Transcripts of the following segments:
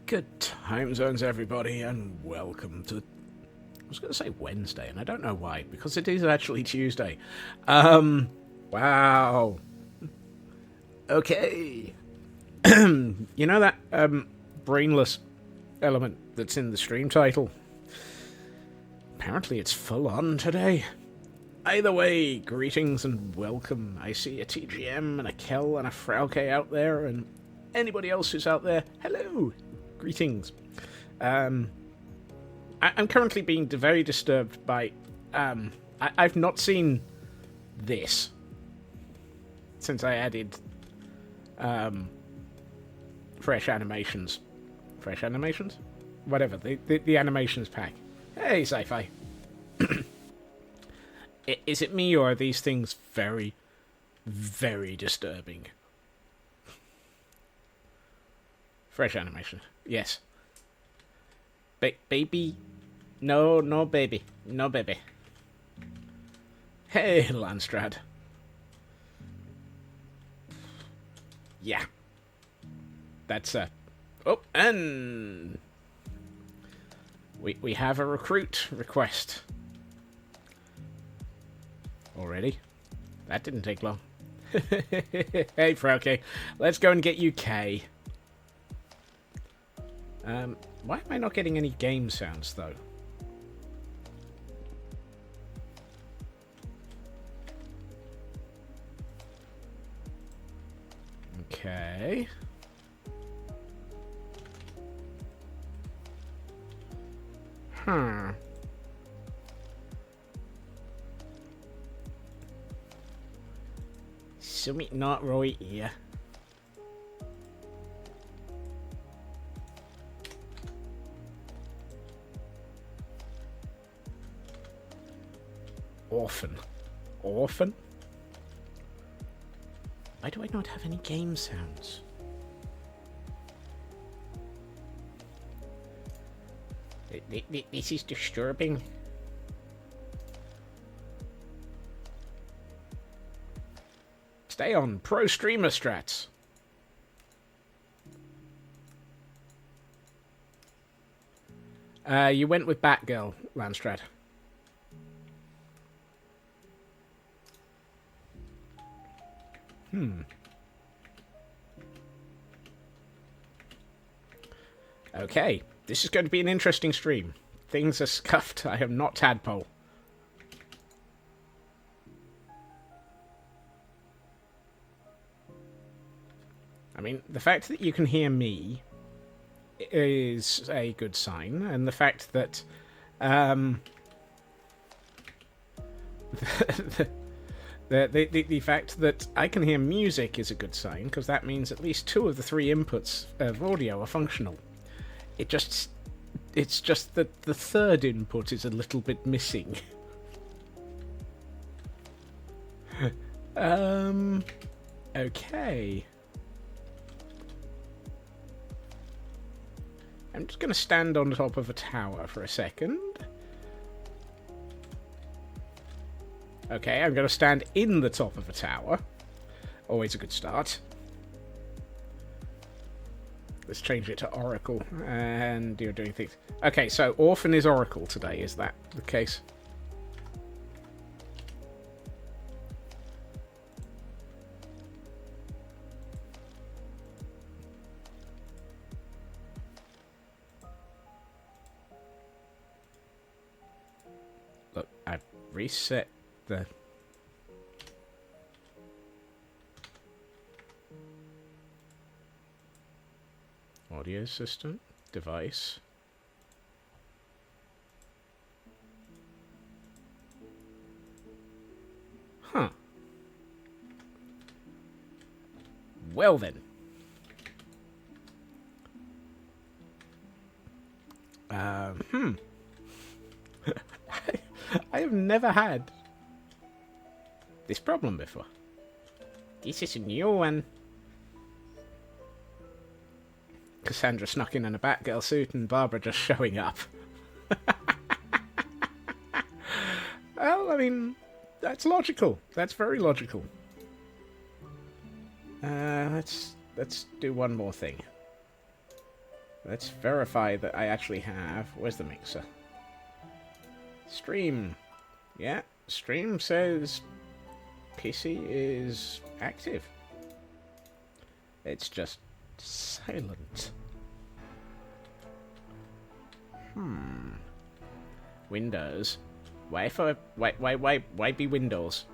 Good time zones, everybody, and welcome to... I was going to say Wednesday, and I don't know why, because it is actually Tuesday. Wow. Okay. You know that, Brainless element that's in the stream title? Apparently it's full on today. Either way, greetings and welcome. I see a TGM and a Kel and a Frauke out there, and anybody else who's out there, hello! Greetings. I'm currently being very disturbed by... I've not seen this since I added fresh animations. Fresh animations? Whatever, the animations pack. Hey, sci-fi. Is it me, or are these things very, very disturbing? Fresh animation. Yes. Baby? No, baby. No, baby. Hey, Landstrad. Yeah. That's, Oh, and... We have a recruit request. Already? That didn't take long. Hey, Frauke. Let's go and get you K. Why am I not getting any game sounds, though? Okay. Something not right here. Orphan? Why do I not have any game sounds? This is disturbing. Stay on pro streamer strats. You went with Batgirl, Landstrad. Okay, this is going to be an interesting stream. Things are scuffed. I am not Tadpole. I mean, the fact that you can hear me is a good sign, and the fact that the fact that I can hear music is a good sign, because that means at least 2 of the 3 inputs of audio are functional. It's just that the 3rd input is a little bit missing. Okay. I'm just going to stand on top of a tower for a second. Okay, I'm going to stand in the top of a tower. Always a good start. Let's change it to Oracle, and you're doing things. Okay, so Orphan is Oracle today, is that the case? reset the... audio system, device. Huh. Well then. I have never had this problem before. This is a new one. Cassandra snuck in a Batgirl suit and Barbara just showing up. Well, I mean, that's logical. That's very logical. Let's do one more thing. Let's verify that I actually have... where's the mixer? Stream. Yeah, stream says PC is active. It's just silent. Windows. Why be Windows?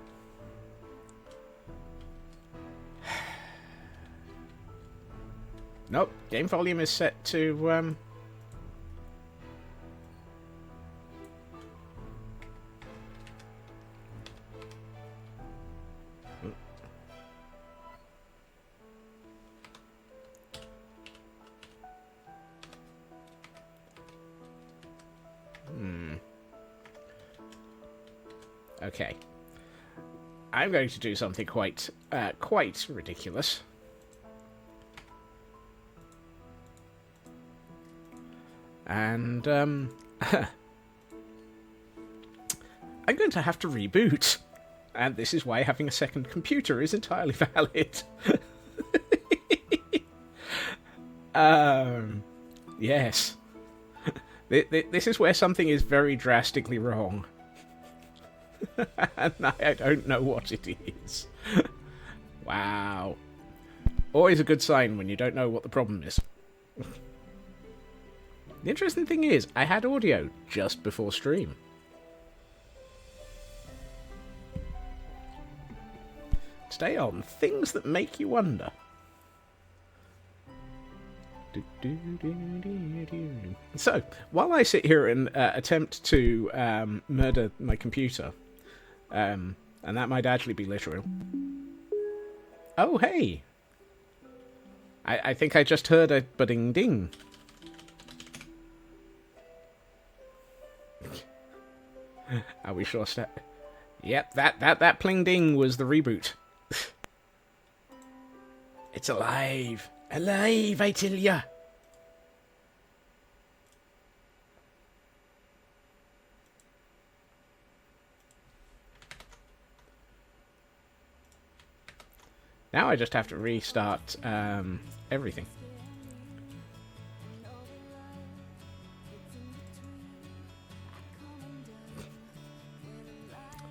Nope, game volume is set to Okay. I'm going to do something quite ridiculous. And, I'm going to have to reboot. And this is why having a second computer is entirely valid. Yes. This is where something is very drastically wrong. And I don't know what it is. Wow. Always a good sign when you don't know what the problem is. The interesting thing is, I had audio just before stream. Today on Things That Make You Wonder. So, while I sit here and attempt to murder my computer, and that might actually be literal. Oh, hey! I think I just heard a ba-ding-ding. Are we sure? Yep, that pling-ding was the reboot. It's alive! Alive, I tell ya! Now I just have to restart everything.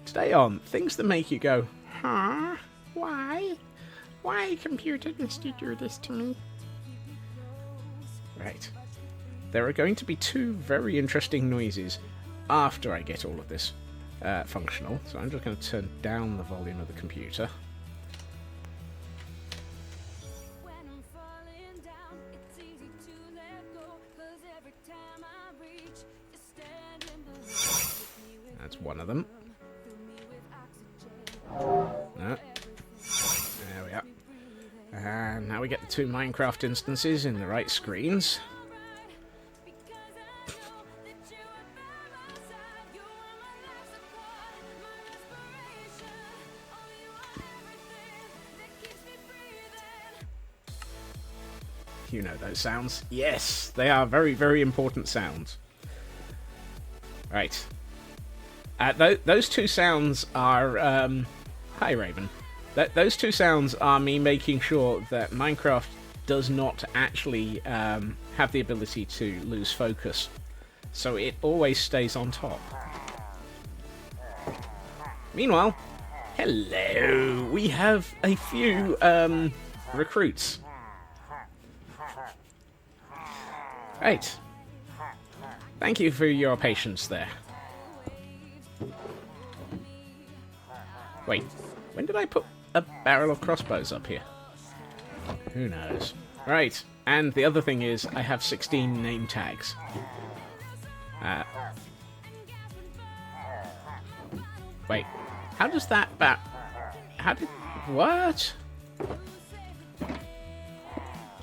Today on Things That Make You Go, huh? Why? Why, computer, must you do this to me? Right. There are going to be two very interesting noises after I get all of this functional. So I'm just going to turn down the volume of the computer. That's one of them. No. There we are. And now we get the two Minecraft instances in the right screens. You know those sounds. Yes, they are very, very important sounds. Right. Those two sounds are... Hi, Raven. Those two sounds are me making sure that Minecraft does not actually have the ability to lose focus. So it always stays on top. Meanwhile, hello! We have a few recruits. Right. Thank you for your patience there. Wait, when did I put a barrel of crossbows up here? Who knows? Right, and the other thing is I have 16 name tags. Wait, how does that how did... What?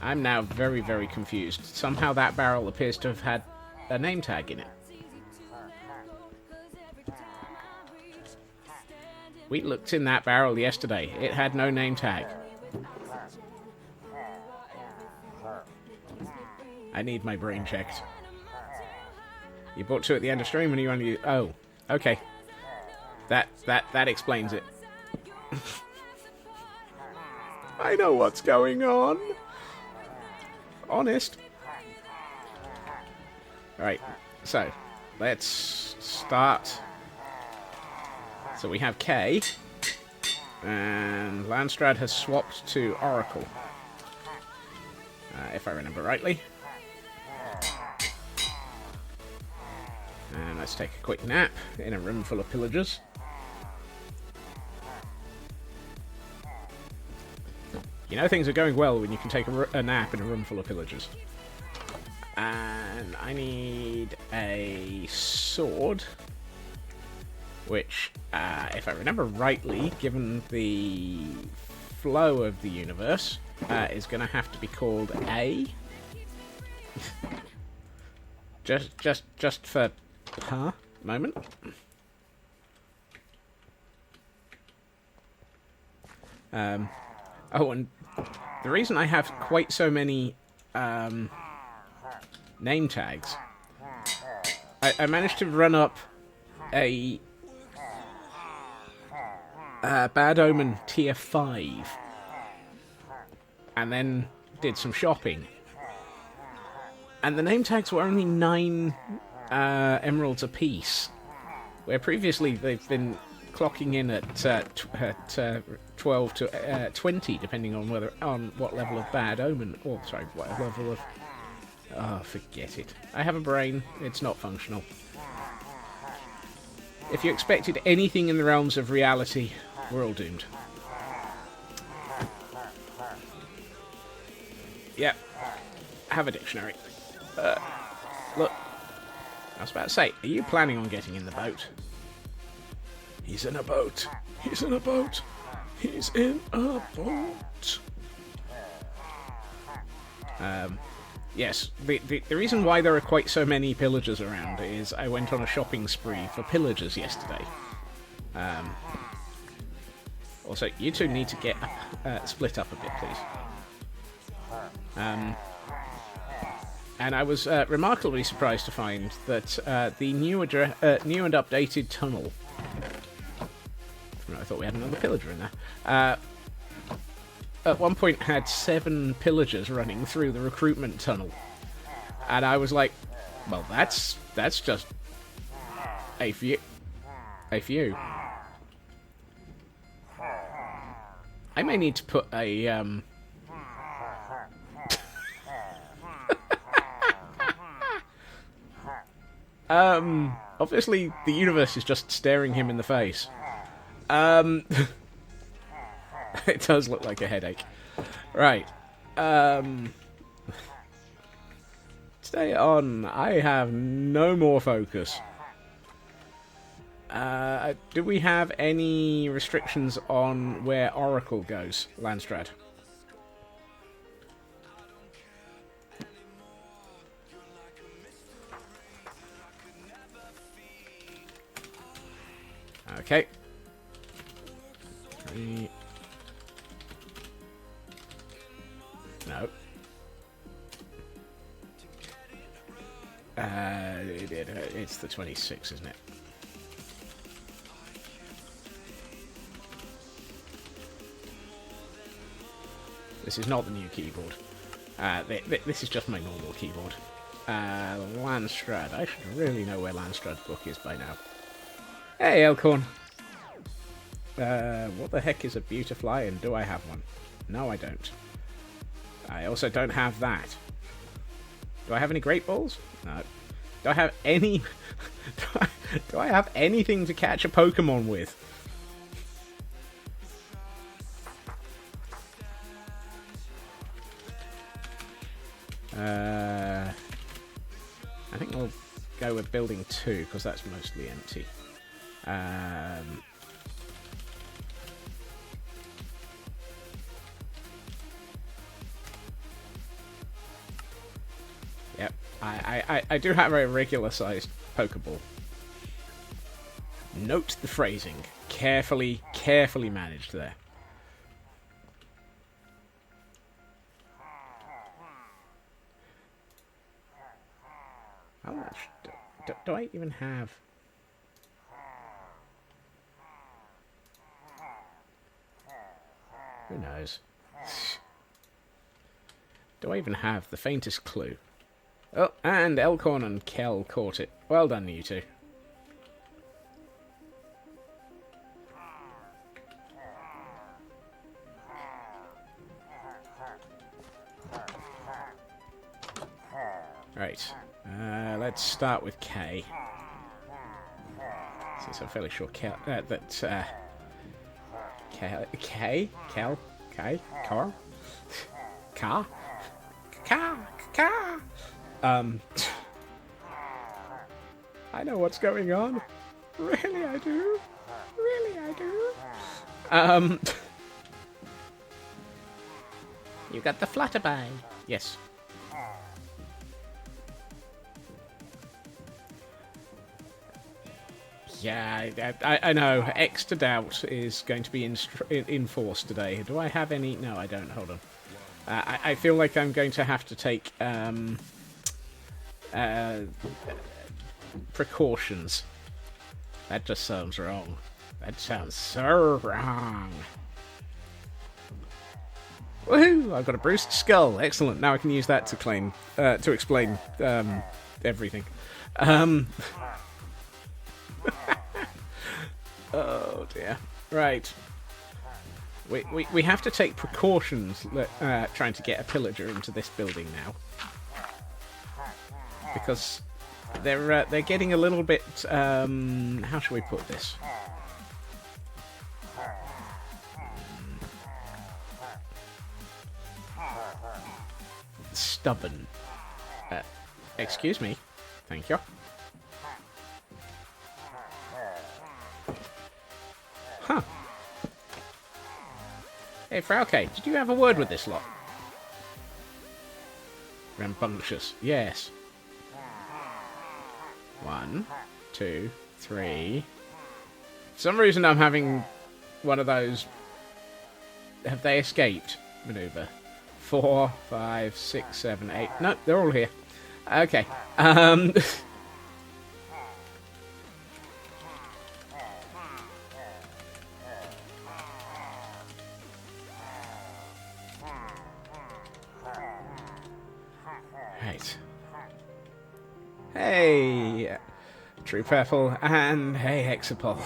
I'm now very, very confused. Somehow that barrel appears to have had a name tag in it. We looked in that barrel yesterday. It had no name tag. I need my brain checked. You bought 2 at the end of stream and you only... Oh, okay. That explains it. I know what's going on. Honest. Alright, so let's start. So we have K, and Landstrad has swapped to Oracle, if I remember rightly. And let's take a quick nap in a room full of pillagers. You know things are going well when you can take a nap in a room full of pillagers. And I need a sword, which, if I remember rightly, given the flow of the universe, is going to have to be called A. just for moment. Oh, and the reason I have quite so many name tags, I managed to run up a Bad Omen tier 5 and then did some shopping. And the name tags were only 9 emeralds apiece, where previously they've been clocking in at 12 to 20, depending on what level of Bad Omen, or sorry, what level of... Oh, forget it. I have a brain, it's not functional. If you expected anything in the realms of reality, we're all doomed. Yep. Have a dictionary. Look. I was about to say, are you planning on getting in the boat? He's in a boat. He's in a boat. He's in a boat. Yes, the reason why there are quite so many pillagers around is I went on a shopping spree for pillagers yesterday. Also, you two need to get split up a bit, please. And I was remarkably surprised to find that the new and updated tunnel... I thought we had another pillager in there. At one point had 7 pillagers running through the recruitment tunnel. And I was like, well, that's just a few. I may need to put a obviously the universe is just staring him in the face. It does look like a headache. Right. Stay on. I have no more focus. Do we have any restrictions on where Oracle goes, Landstrad? Okay. No. It's the 26, isn't it? This is not the new keyboard. This is just my normal keyboard. Landstrad. I should really know where Landstrad's book is by now. Hey, Elkhorn. What the heck is a Beautifly, and do I have one? No, I don't. I also don't have that. Do I have any Great Balls? No. Do I have any... do I have anything to catch a Pokemon with? I think we'll go with building 2, because that's mostly empty. Yep, I do have a regular-sized Pokeball. Note the phrasing. Carefully managed there. How much do I even have? Who knows? Do I even have the faintest clue? Oh, and Elkhorn and Kel caught it. Well done, you two. Right. Let's start with K. Since I'm fairly sure Kel, I know what's going on. Really, I do. Really, I do. You got the flutterby. Yes. Yeah, I know. X to doubt is going to be enforced today. Do I have any? No, I don't. Hold on. I feel like I'm going to have to take precautions. That just sounds wrong. That sounds so wrong. Woohoo! I've got a bruised skull. Excellent. Now I can use that to claim to explain everything. Oh dear. Right. We have to take precautions trying to get a pillager into this building now, because they're getting a little bit how shall we put this? Stubborn. Excuse me. Thank you. Huh. Hey, Frauke, did you have a word with this lot? Rambunctious, yes. 1, 2, 3. For some reason I'm having one of those have they escaped maneuver. 4, 5, 6, 7, 8. No, they're all here. Okay. Right. Hey, True Purple, and hey, Hexapole.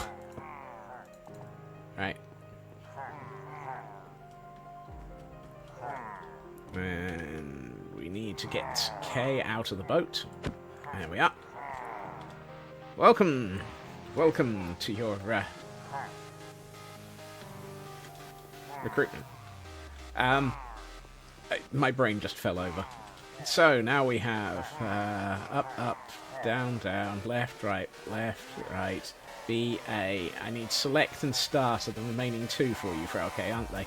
Right. And we need to get K out of the boat. There we are. Welcome to your recruitment. My brain just fell over. So now we have up, down, left, right, B, A. I need select and start of the remaining 2 for you, Frauke, aren't they?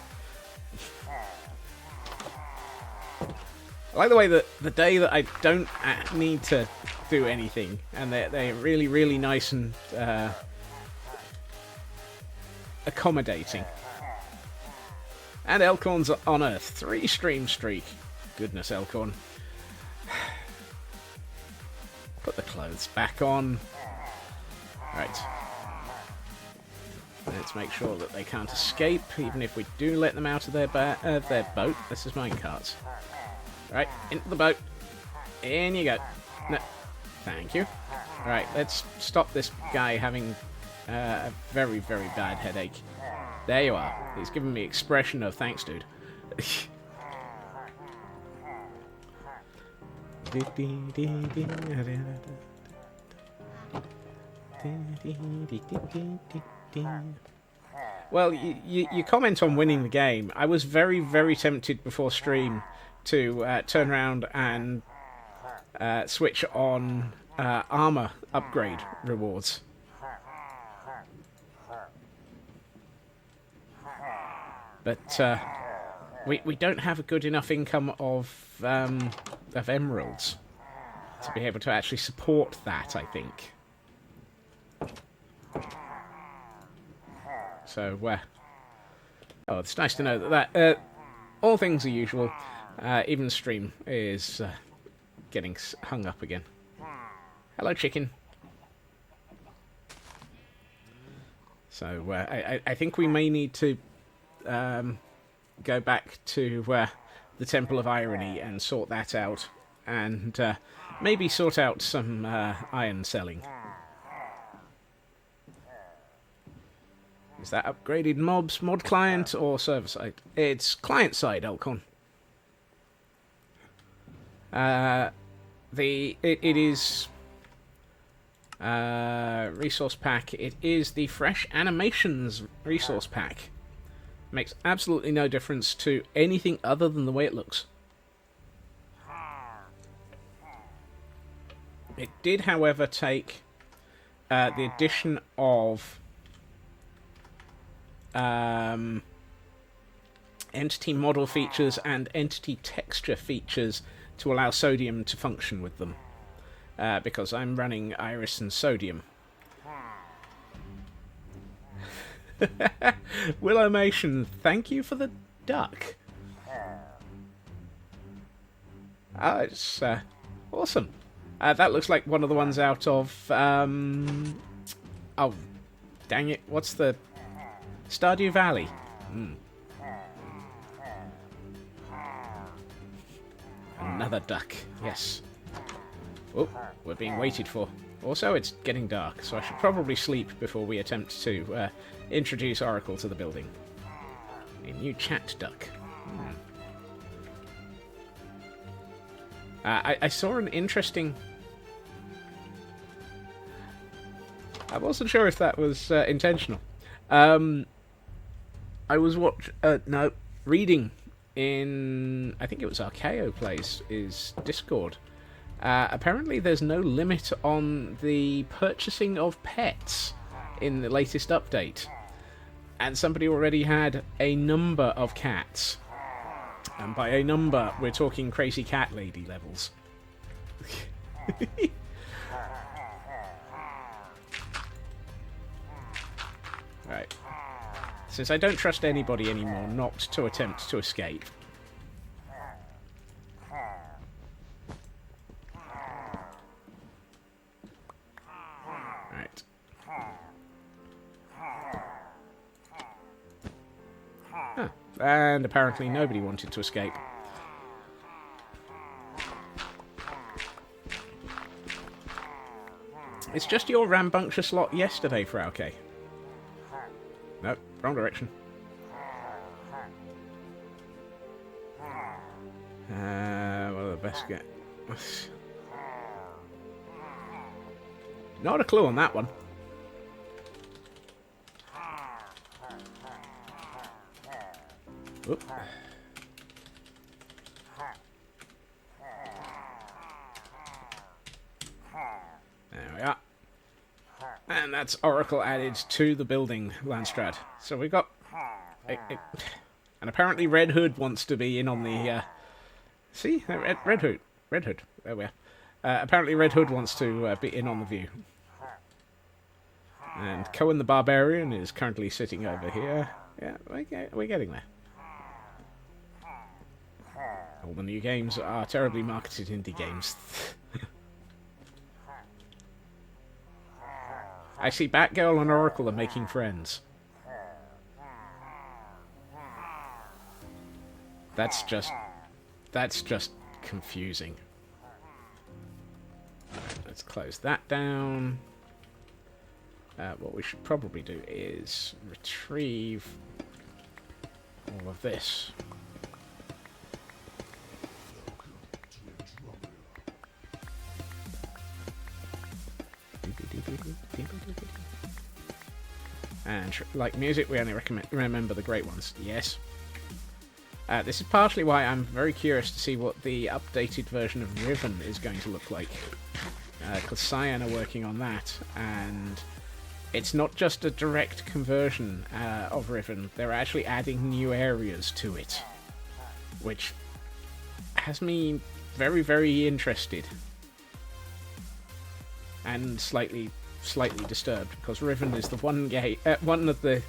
I like the way that the day that I don't need to do anything, and they're really, really nice and accommodating. And Elkhorn's on a 3-stream streak. Goodness, Elkhorn. Put the clothes back on. Right. Let's make sure that they can't escape, even if we do let them out of their boat. This is minecarts. Right, into the boat. In you go. No, thank you. Right, let's stop this guy having a very, very bad headache. There you are. He's giving me expression of thanks, dude. Well, you comment on winning the game. I was very, very tempted before stream to turn around and switch on armor upgrade rewards. But we don't have a good enough income of emeralds to be able to actually support that, I think. So, oh, it's nice to know that all things are usual. Even stream is getting hung up again. Hello, chicken. So, I think we may need to go back to the Temple of Irony and sort that out. And maybe sort out some iron selling. Is that upgraded mobs, mod client, or server side? It's client side, Elcon. It is resource pack. It is the Fresh Animations resource pack. Makes absolutely no difference to anything other than the way it looks. It did, however, take the addition of entity model features and entity texture features to allow Sodium to function with them. Because I'm running Iris and Sodium. Willowmation, thank you for the duck. Ah, it's awesome. That looks like one of the ones out of... oh, dang it. What's the... Stardew Valley. Another duck. Yes. Oh, we're being waited for. Also, it's getting dark, so I should probably sleep before we attempt to introduce Oracle to the building. A new chat duck. I saw an interesting... I wasn't sure if that was intentional. I was reading in... I think it was Archaeo Plays, is Discord. Apparently there's no limit on the purchasing of pets in the latest update. And somebody already had a number of cats. And by a number, we're talking crazy cat lady levels. Right. Since I don't trust anybody anymore not to attempt to escape. Right. Huh. And apparently nobody wanted to escape. It's just your rambunctious lot yesterday, Frauke. Nope, wrong direction. What are the best get? Not a clue on that one. Oop. There we are. And that's Oracle added to the building, Landstrad. So we got... and apparently Red Hood wants to be in on the... see? Red Hood. Red Hood. There we are. Apparently Red Hood wants to be in on the view. And Cohen the Barbarian is currently sitting over here. Yeah, we're getting there. All the new games are terribly marketed indie games. I see Batgirl and Oracle are making friends. That's just confusing. Right, let's close that down. What we should probably do is retrieve all of this. And like music, we only remember the great ones. Yes. This is partially why I'm very curious to see what the updated version of Riven is going to look like. Because Cyan are working on that, and it's not just a direct conversion of Riven, they're actually adding new areas to it, which has me very, very interested. And slightly disturbed, because Riven is the one of the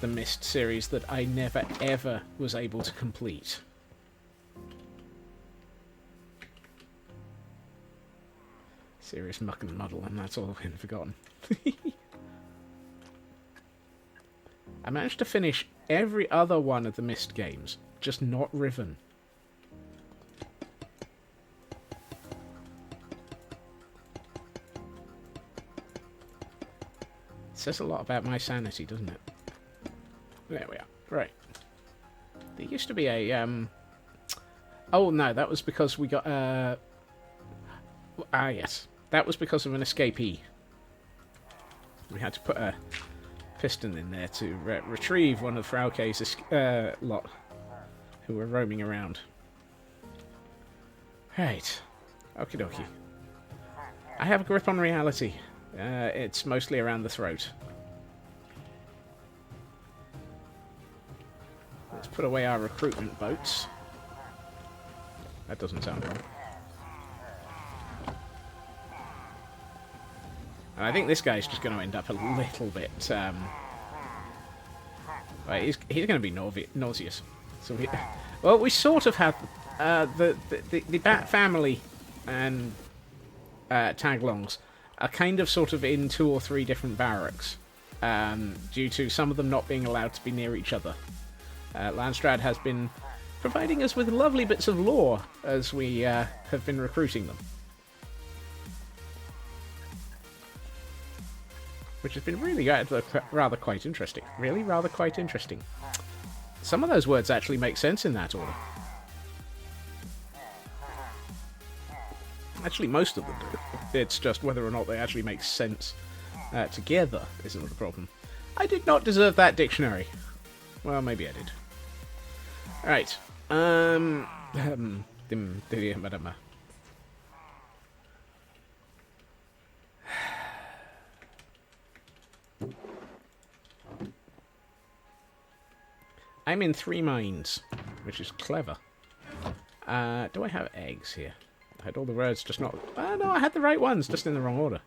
Myst series that I never ever was able to complete. Serious muck and muddle, and that's all been forgotten. I managed to finish every other one of the Myst games, just not Riven. Says a lot about my sanity, doesn't it? There we are. Right. There used to be a, Oh, no, that was because we got, yes. That was because of an escapee. We had to put a piston in there to retrieve one of Frauke's lot who were roaming around. Right. Okie dokie. I have a grip on reality. It's mostly around the throat. Let's put away our recruitment boats. That doesn't sound wrong. And I think this guy's just going to end up a little bit... Right, he's going to be nauseous. So well, we sort of have the Bat family and Taglongs are kind of sort of in 2 or 3 different barracks, due to some of them not being allowed to be near each other. Landstrad has been providing us with lovely bits of lore as we have been recruiting them. Which has been really rather quite interesting. Really rather quite interesting. Some of those words actually make sense in that order. Actually, most of them do. It's just whether or not they actually make sense together isn't the problem. I did not deserve that dictionary. Well, maybe I did. Alright. I'm in 3 mines, which is clever. Do I have eggs here? I had all the words, just not... no, I had the right ones, just in the wrong order.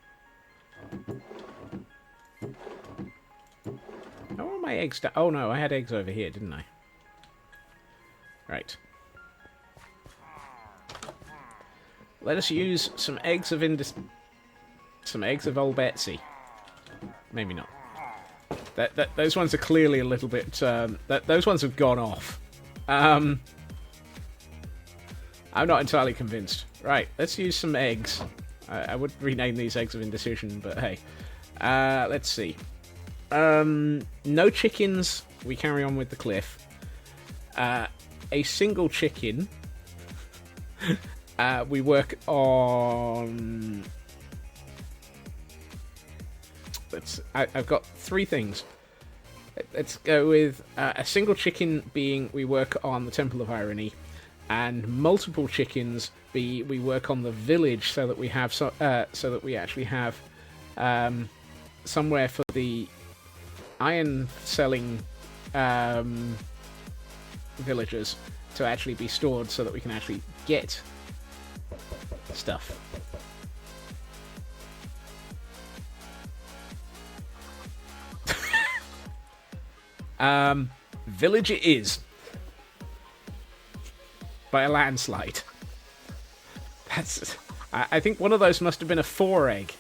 How are my eggs... Oh, no, I had eggs over here, didn't I? Right. Let us use some eggs of some eggs of old Betsy. Maybe not. Those ones are clearly a little bit... those ones have gone off. I'm not entirely convinced. Right, let's use some eggs. I would rename these eggs of indecision, but hey. Let's see. No chickens. We carry on with the cliff. A single chicken. We work on... I've got 3 things. Let's go with a single chicken being we work on the Temple of Irony, and multiple chickens we work on the village so that we have so that we actually have somewhere for the iron selling villagers to actually be stored so that we can actually get stuff. Village it is. By a landslide. I think one of those must have been a 4 egg.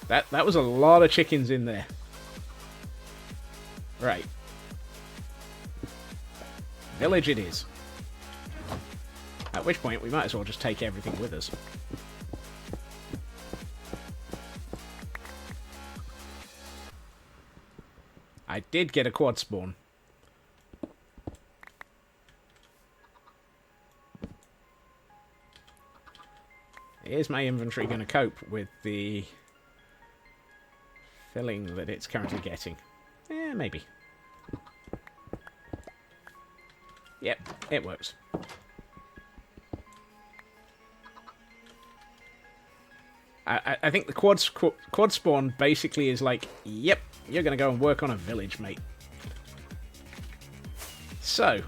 That was a lot of chickens in there. Right. Village it is. At which point we might as well just take everything with us. I did get a quad spawn. Is my inventory going to cope with the filling that it's currently getting? Maybe. Yep, it works. I think the quad spawn basically is like, yep, you're going to go and work on a village, mate. So,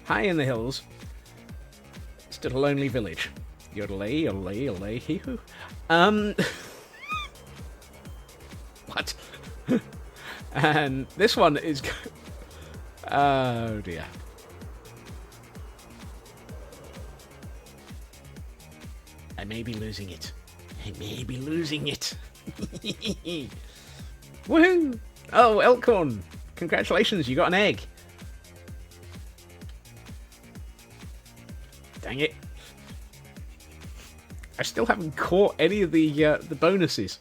high in the hills stood a lonely village. Yodelay, yodelay, yodelay, hee-hoo. What? And this one is... Oh, dear. I may be losing it. I may be losing it. Woohoo! Oh, Elkhorn! Congratulations, you got an egg. Dang it. I still haven't caught any of the bonuses.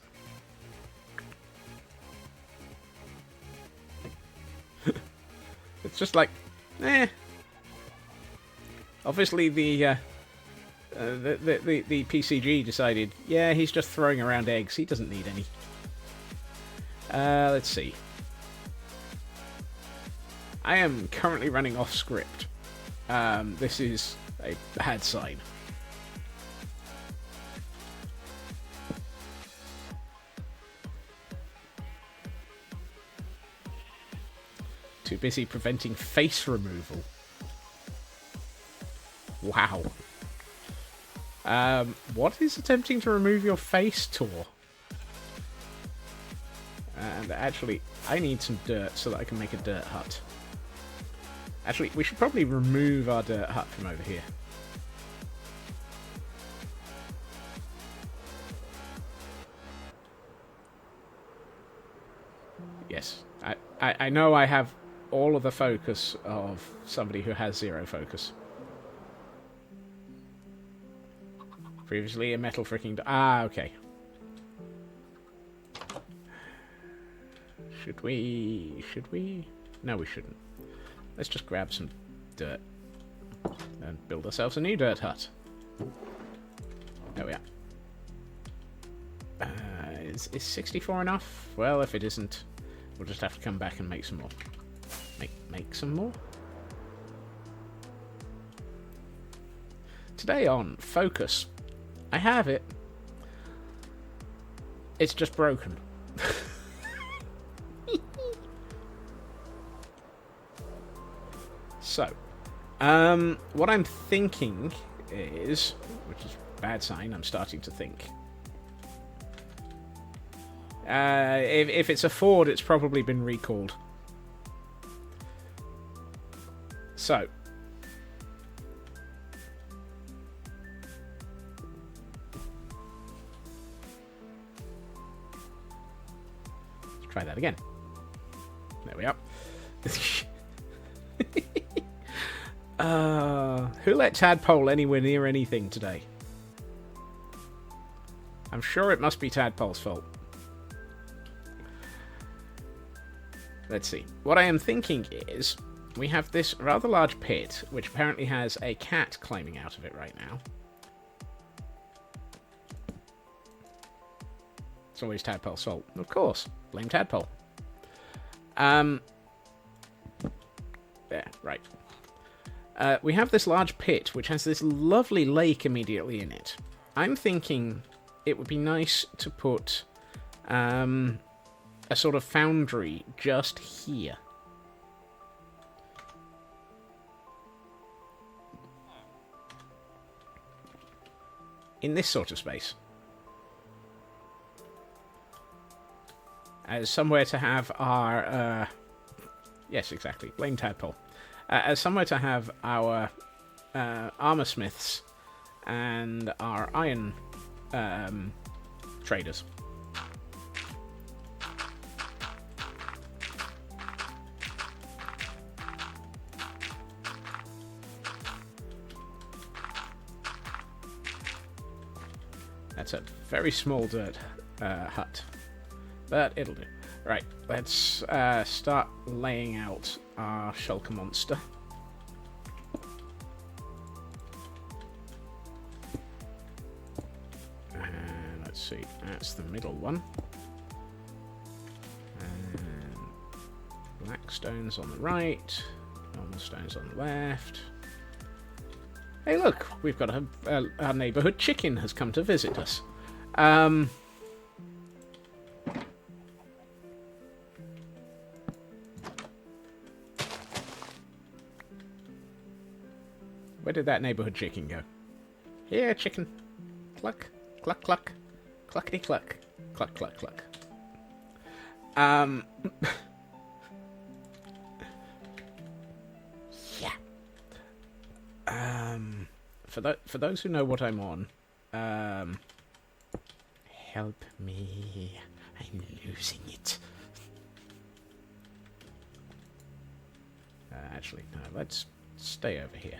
It's just like, eh. Obviously the PCG decided, yeah, he's just throwing around eggs. He doesn't need any. Let's see. I am currently running off script. This is a bad sign. Too busy preventing face removal. Wow. What is attempting to remove your face, Tor? And actually, I need some dirt so that I can make a dirt hut. Actually, we should probably remove our dirt hut from over here. Yes, I know I have all of the focus of somebody who has zero focus. Previously a metal freaking... Ah, okay. Should we? No, we shouldn't. Let's just grab some dirt and build ourselves a new dirt hut. There we are. Is 64 enough? Well, if it isn't, we'll just have to come back and make some more. Make some more? Today on Focus, I have it. It's just broken. So, what I'm thinking is, which is a bad sign, I'm starting to think. If it's a Ford, it's probably been recalled. So, let's try that again. There we are. Who let Tadpole anywhere near anything today? I'm sure it must be Tadpole's fault. Let's see. What I am thinking is, we have this rather large pit, which apparently has a cat climbing out of it right now. It's always Tadpole's fault. Of course. Blame Tadpole. There, right. We have this large pit, which has this lovely lake immediately in it. I'm thinking it would be nice to put a sort of foundry just here. In this sort of space. As somewhere to have our... yes, exactly. Blame Tadpole. As somewhere to have our armor smiths and our iron traders. That's a very small dirt hut, but it'll do. Right, let's start laying out our shulker monster. And let's see, that's the middle one. And stones on the right, normal stones on the left. Hey, look, we've got our neighbourhood chicken has come to visit us. Where did that neighbourhood chicken go? Here, chicken. Cluck, cluck, cluck, cluckety cluck, cluck, cluck, cluck. Yeah. For those who know what I'm on, help me. I'm losing it. Actually, no. Let's stay over here.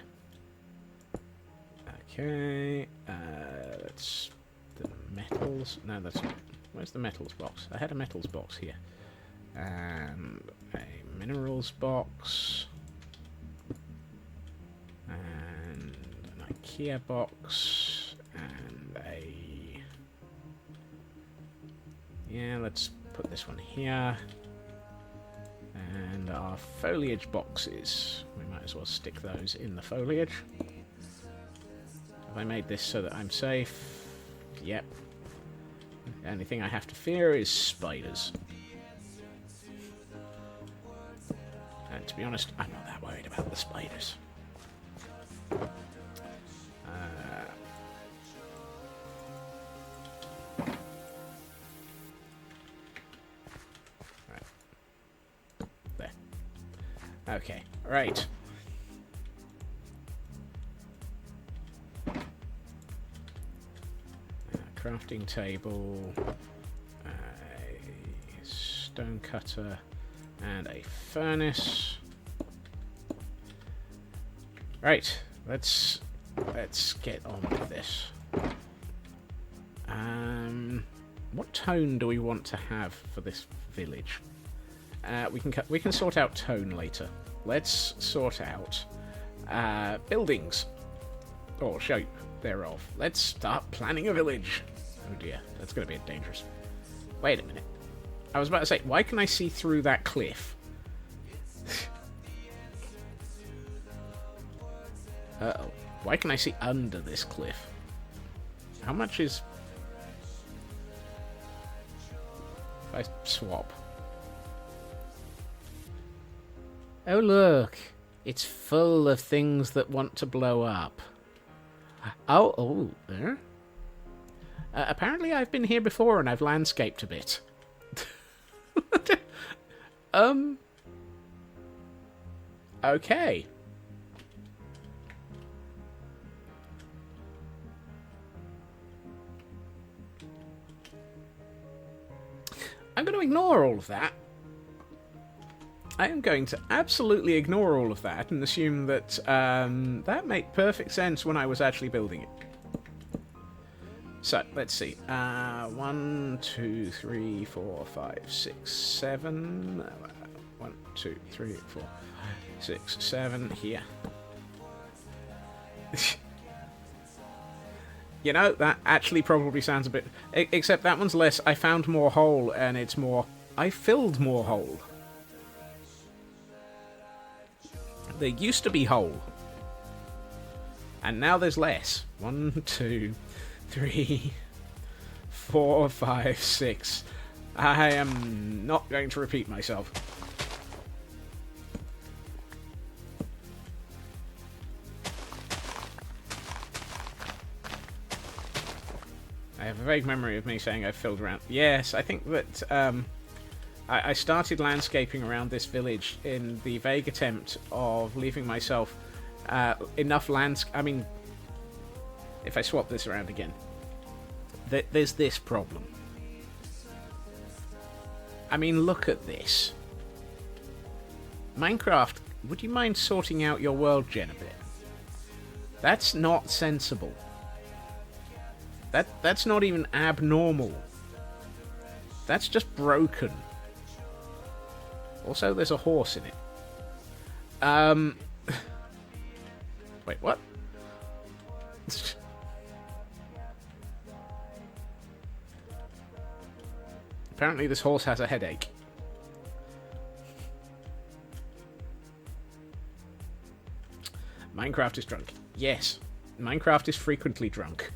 Okay, that's the metals. No, that's not. Where's the metals box? I had a metals box here. And a minerals box. And an IKEA box. And a... Yeah, let's put this one here. And our foliage boxes. We might as well stick those in the foliage. Have I made this so that I'm safe? Yep. The only thing I have to fear is spiders. And to be honest, I'm not that worried about the spiders. Right. There. Okay, right. Crafting table, a stone cutter, and a furnace. Right, let's get on with this. What tone do we want to have for this village? We can sort out tone later. Let's sort out buildings or shape thereof. Let's start planning a village. Oh dear, that's going to be dangerous. Wait a minute. I was about to say, why can I see through that cliff? Uh-oh. Why can I see under this cliff? How much is... If I swap... Oh look! It's full of things that want to blow up. Apparently I've been here before and I've landscaped a bit. Okay. I'm going to ignore all of that. I am going to absolutely ignore all of that and assume that that made perfect sense when I was actually building it. So, let's see. 1, 2, 3, 4, 5, 6, 7. 1, 2, 3, 4, 6, 7 here. You know, that actually probably sounds a bit... Except that one's less, I found more hole, and it's more, I filled more hole. There used to be hole. And now there's less. 1, 2, 3, 4, 5, 6. I am not going to repeat myself. I have a vague memory of me saying I've filled around. Yes, I think that I started landscaping around this village in the vague attempt of leaving myself enough I mean, if I swap this around again, there's this problem. I mean, look at this. Minecraft, would you mind sorting out your world gen a bit? That's not sensible. That's not even abnormal. That's just broken. Also, there's a horse in it. Wait, what? Apparently this horse has a headache. Minecraft is drunk. Yes, Minecraft is frequently drunk.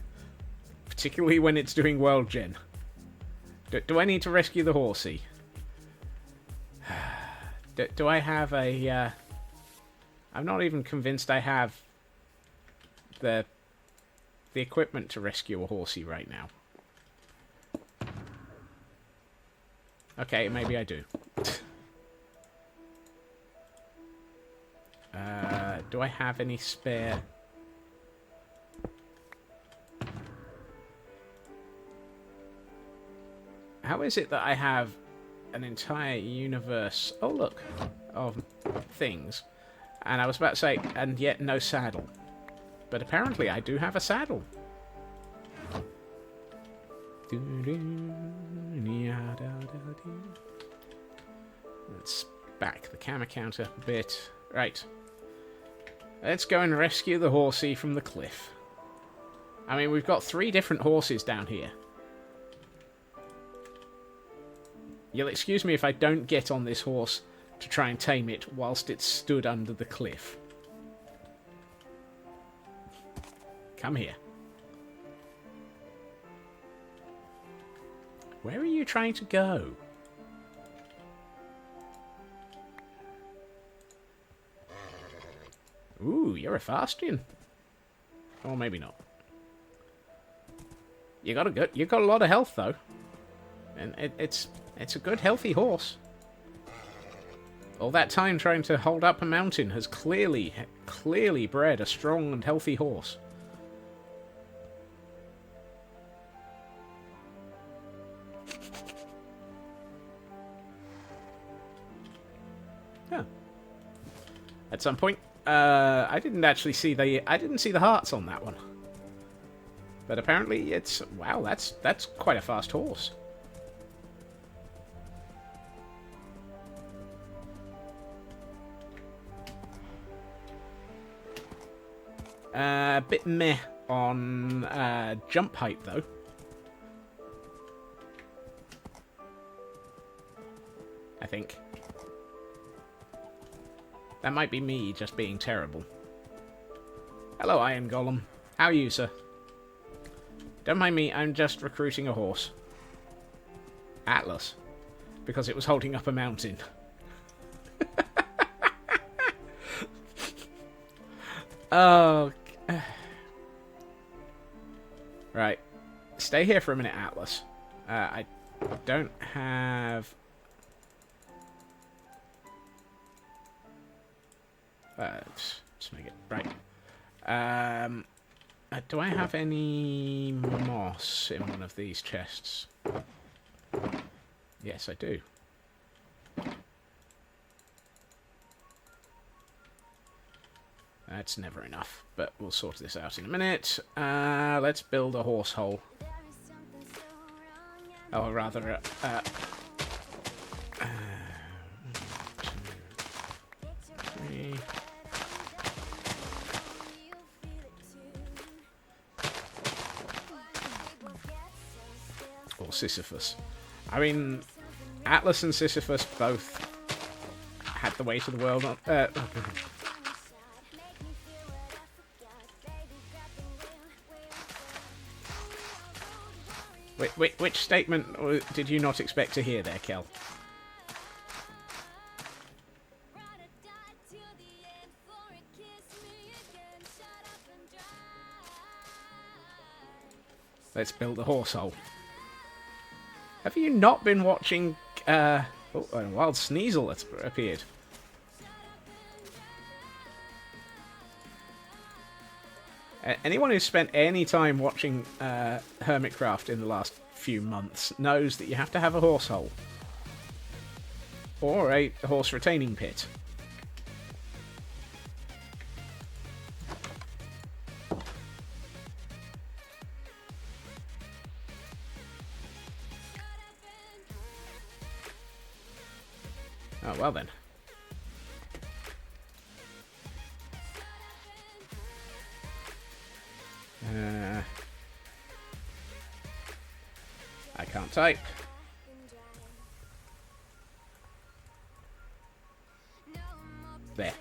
Particularly when it's doing world gen. Do I need to rescue the horsey? Do I have a... I'm not even convinced I have the equipment to rescue a horsey right now. Okay, maybe I do. Do I have any spare... How is it that I have an entire universe... Oh, look. Of things. And I was about to say, and yet no saddle. But apparently I do have a saddle. Let's back the camera counter a bit. Right. Let's go and rescue the horsey from the cliff. I mean, we've got 3 different horses down here. You'll excuse me if I don't get on this horse to try and tame it whilst it's stood under the cliff. Come here. Where are you trying to go? Ooh, you're a Fastian. Or maybe not. You got a lot of health though, and it's a good healthy horse. All that time trying to hold up a mountain has clearly bred a strong and healthy horse. Yeah. At some point, I didn't see the hearts on that one. But apparently it's... Wow, that's quite a fast horse. A bit meh on jump height, though. I think. That might be me just being terrible. Hello, Iron Golem. How are you, sir? Don't mind me, I'm just recruiting a horse. Atlas. Because it was holding up a mountain. Oh. Right. Stay here for a minute, Atlas. I don't have... Let's make it right. Do I have any moss in one of these chests? Yes, I do. That's never enough, but we'll sort this out in a minute. Let's build a horse hole. Or rather, 1, 2, 3. Or Sisyphus. I mean, Atlas and Sisyphus both had the weight of the world on... Which statement did you not expect to hear there, Kel? Let's build a horse hole. Have you not been watching... Oh, a wild Sneasel that's appeared. Anyone who's spent any time watching Hermitcraft in the last few months knows that you have to have a horse hole. Or a horse retaining pit. Oh, well then. I can't type. There.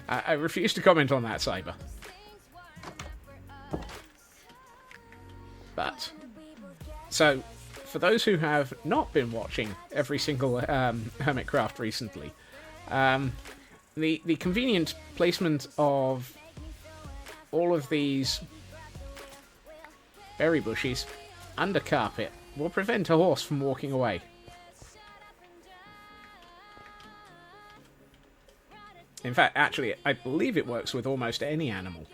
I refuse to comment on that, Cyber. But, so, for those who have not been watching every single Hermitcraft recently, the convenient placement of all of these berry bushes under carpet will prevent a horse from walking away. In fact, actually, I believe it works with almost any animal.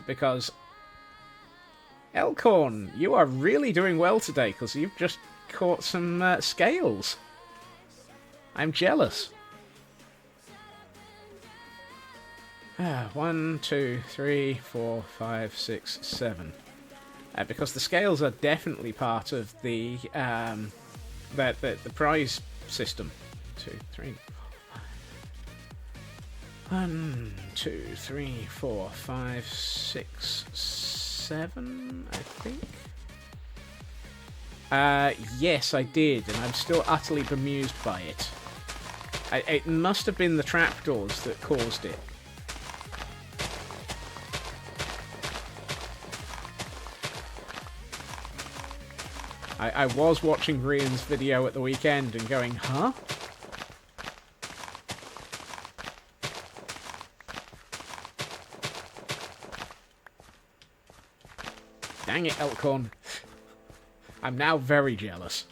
Because Elkhorn, you are really doing well today, because you've just caught some scales. I'm jealous. 1, 2, 3, 4, 5, 6, 7. Because the scales are definitely part of the prize system. 2, 3, 1, 2, 3, 4, 5, 6, 7, I think. Yes, I did, and I'm still utterly bemused by it. It must have been the trapdoors that caused it. I was watching Rian's video at the weekend and going, huh? Dang it, Elkhorn. I'm now very jealous.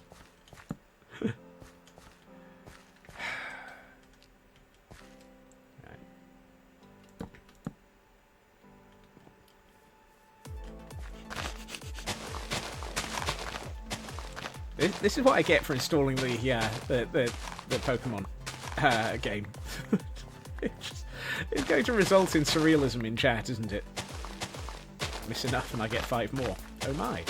This is what I get for installing the Pokemon game. It's going to result in surrealism in chat, isn't it? Miss enough and I get 5 more. Oh my.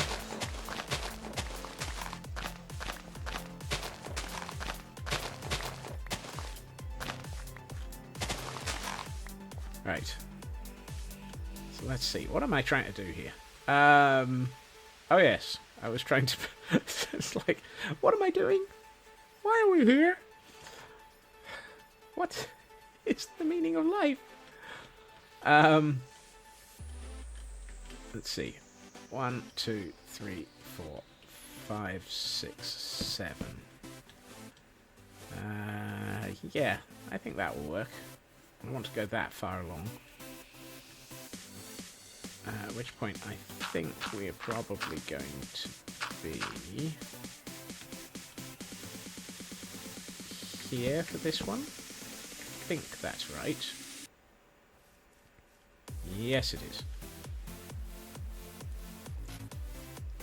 Right. So let's see. What am I trying to do here? Oh yes. I was trying to... It's like, what am I doing? Why are we here? What is the meaning of life? Let's see. 1, 2, 3, 4, 5, 6, 7. Yeah, I think that will work. I don't want to go that far along. At which point I think we're probably going to be here for this one. I think that's right. Yes, it is.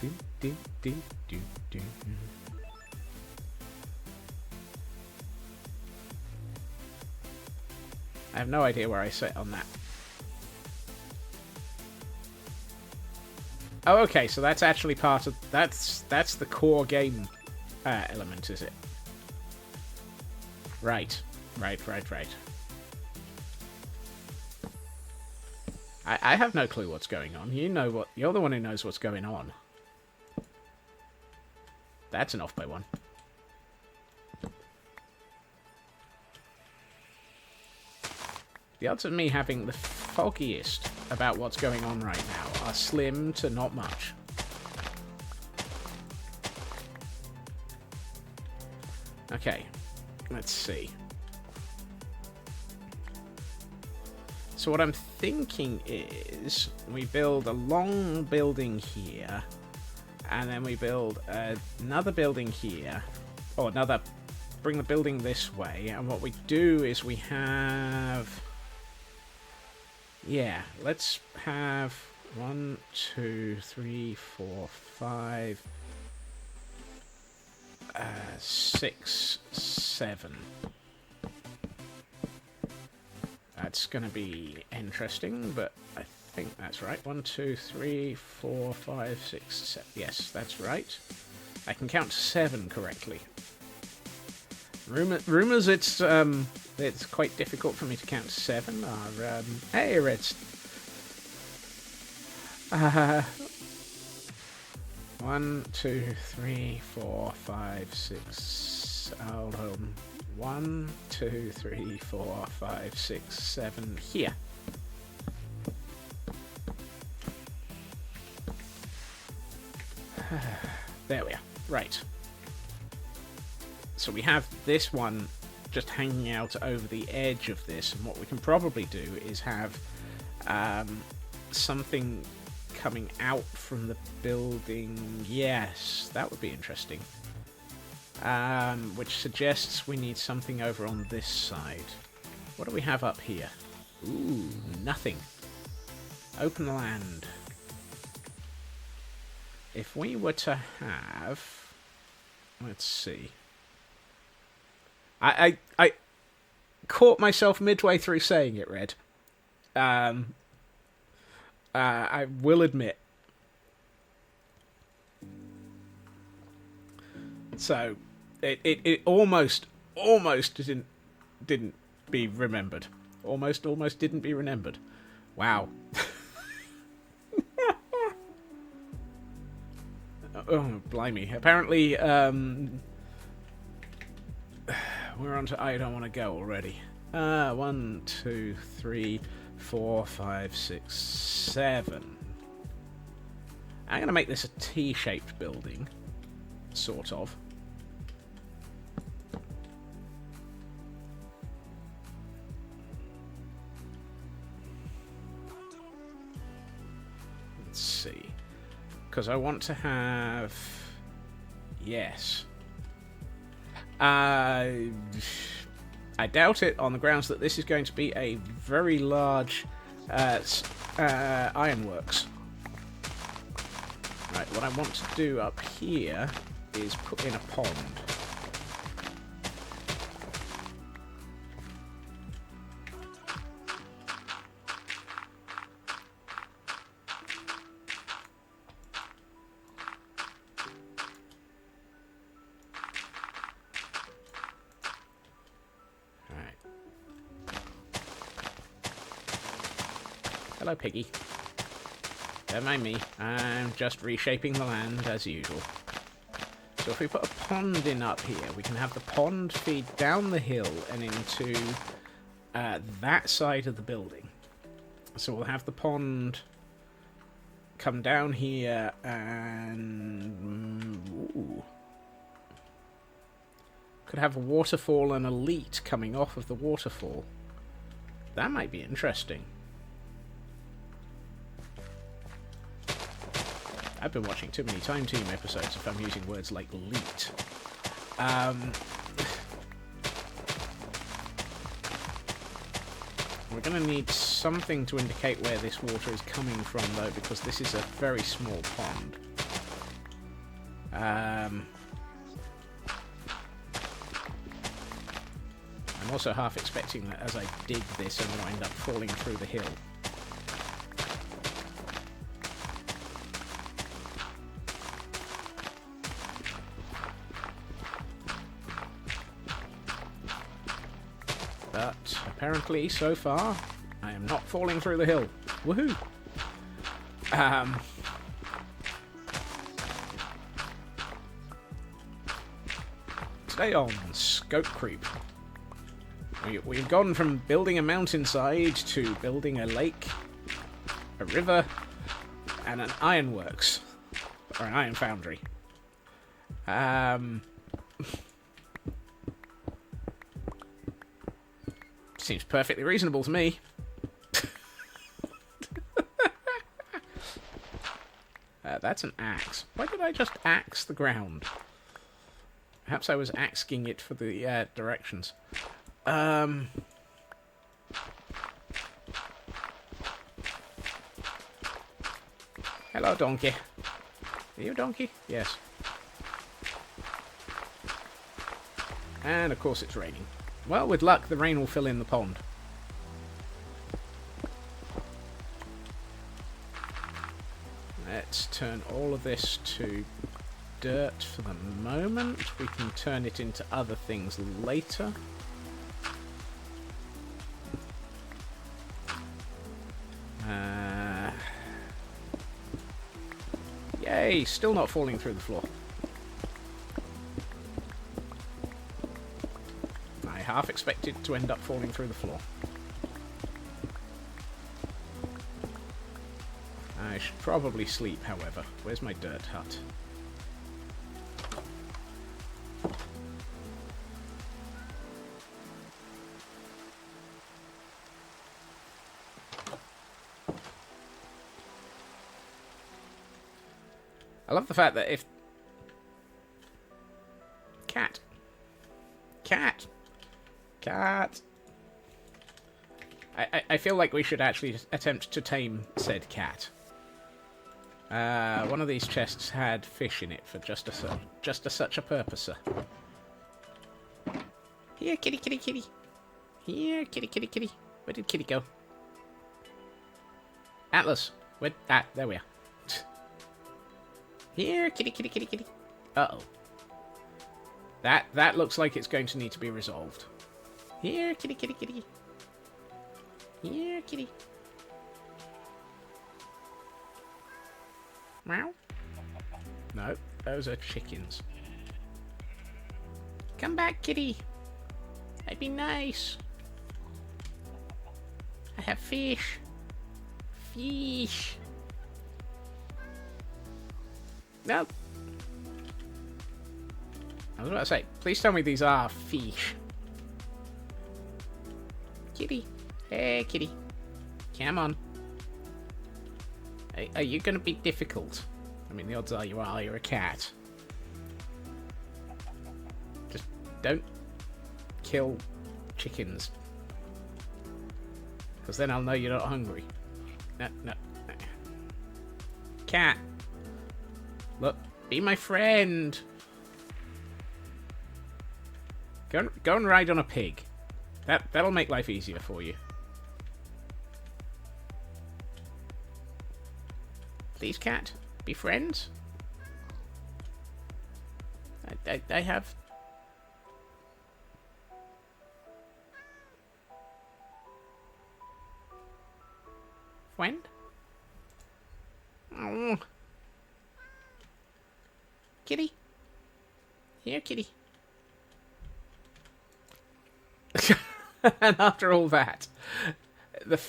Do, do, do, do, do. I have no idea where I sit on that. Oh, okay, so that's actually part of... That's the core game element, is it? Right. Right. I have no clue what's going on. You know what... You're the one who knows what's going on. That's an off by 1. The odds of me having the foggiest about what's going on right now are slim to not much. Okay, let's see. So what I'm thinking is we build a long building here, and then we build another building here, or another, bring the building this way, and what we do is we have... Yeah, let's have 1, 2, 3, 4, 5, 6, 7. That's going to be interesting, but I think that's right. 1, 2, 3, 4, 5, 6, 7. Yes, that's right. I can count to 7 correctly. Rumors it's quite difficult for me to count to 7 are hey Reds. 1, 2, 3, 4, 5, 6. Hold on. 1, 2, 3, 4, 5, 6, 7 here. There we are. Right. So we have this one just hanging out over the edge of this, and what we can probably do is have something coming out from the building. Yes, that would be interesting. Which suggests we need something over on this side. What do we have up here? Ooh, nothing. Open land. If we were to have... Let's see. I caught myself midway through saying it, Red. I will admit. So, it almost didn't be remembered. Almost didn't be remembered. Wow. Oh, blimey. Apparently, we're on to I don't want to go already. 1, 2, 3, 4, 5, 6, 7. I'm going to make this a T-shaped building. Sort of. Let's see. Because I want to have... Yes. I doubt it on the grounds that this is going to be a very large ironworks. Right, what I want to do up here is put in a pond. Hello, Piggy. Don't mind me. I'm just reshaping the land as usual. So if we put a pond in up here, we can have the pond feed down the hill and into that side of the building. So we'll have the pond come down here and... Ooh. Could have a waterfall and a leat coming off of the waterfall. That might be interesting. I've been watching too many Time Team episodes if I'm using words like leet. We're going to need something to indicate where this water is coming from, though, because this is a very small pond. I'm also half expecting that as I dig this, I'm going to end up falling through the hill. But apparently, so far, I am not falling through the hill. Woohoo! Today on Scope Creep, we've gone from building a mountainside to building a lake, a river, and an ironworks, or an iron foundry. Seems perfectly reasonable to me. That's an axe. Why did I just axe the ground? Perhaps I was axing it for the directions. Hello, donkey. Are you a donkey? Yes. And of course it's raining. Well, with luck, the rain will fill in the pond. Let's turn all of this to dirt for the moment. We can turn it into other things later. Yay! Still not falling through the floor. half expected to end up falling through the floor. I should probably sleep, however. Where's my dirt hut? I love the fact that if... Cat. Cat. Cat. I feel like we should actually attempt to tame said cat. One of these chests had fish in it for just such a purpose, sir. Here, kitty, kitty, kitty. Here, kitty, kitty, kitty. Where did kitty go? Atlas. Where? Ah, there we are. Here, kitty, kitty, kitty, kitty. Uh-oh. That looks like it's going to need to be resolved. Here, kitty, kitty, kitty. Here, kitty. Meow. No, those are chickens. Come back, kitty. I'd be nice. I have fish. Fish. No. I was about to say, please tell me these are fish. Kitty. Hey, kitty. Come on. Are you going to be difficult? I mean, the odds are you are. You're a cat. Just don't kill chickens. Because then I'll know you're not hungry. No, no, no. Cat. Look, be my friend. Go and ride on a pig. That'll make life easier for you. Please, cat, be friends. I have. Friend? Oh. Kitty? Here, kitty. And after all that, the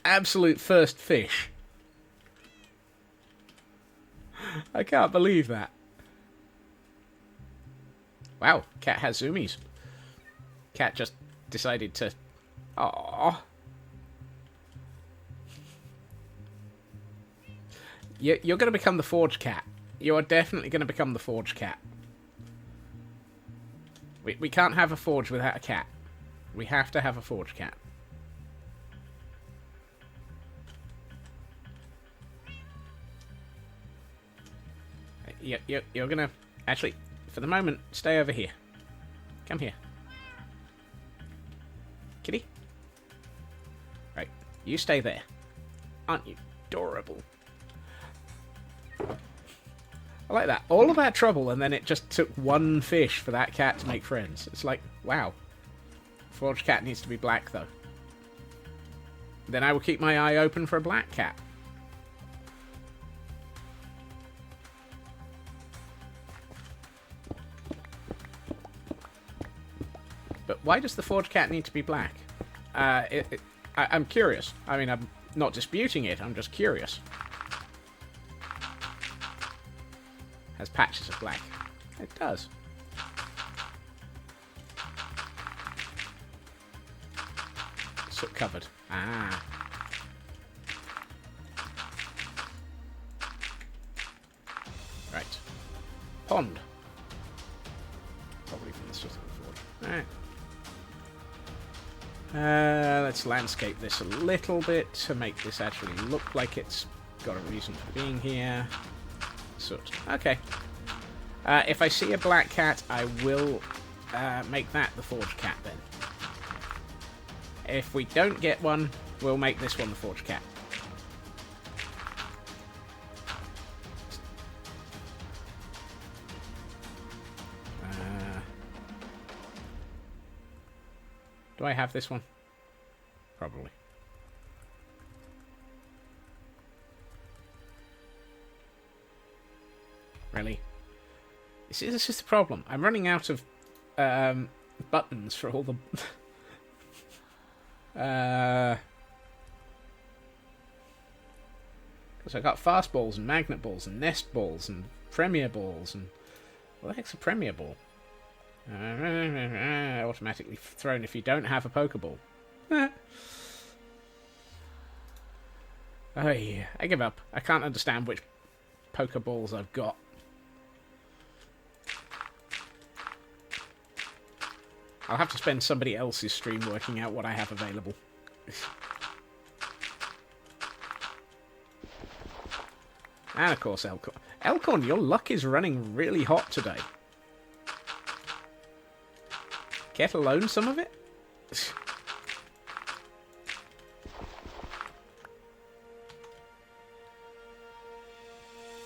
absolute first fish. I can't believe that. Wow, cat has zoomies. Cat just decided to... Aww. You're going to become the forge cat. You are definitely going to become the forge cat. We can't have a forge without a cat. We have to have a forge cat. You're going to... Actually, for the moment, stay over here. Come here. Kitty? Right, you stay there. Aren't you adorable? I like that. All of that trouble, and then it just took one fish for that cat to make friends. It's like, wow. Forge cat needs to be black, though. Then I will keep my eye open for a black cat. But why does the forge cat need to be black? I'm curious. I mean, I'm not disputing it. I'm just curious. Has patches of black. It does. Soot covered. Ah. Right. Pond. Probably from the soot of the forge. Alright. Let's landscape this a little bit to make this actually look like it's got a reason for being here. Soot. Okay. If I see a black cat, I will make that the forge cat then. If we don't get one, we'll make this one the forge cat. Do I have this one? Probably. Really? This is the problem. I'm running out of buttons for all the... Because I got fast balls and magnet balls and nest balls and premier balls and... What the heck's a premier ball? Automatically thrown if you don't have a Pokeball. Oh yeah, I give up. I can't understand which Pokeballs I've got. I'll have to spend somebody else's stream working out what I have available. And of course Elcorn. Elcorn, your luck is running really hot today. Care to loan some of it?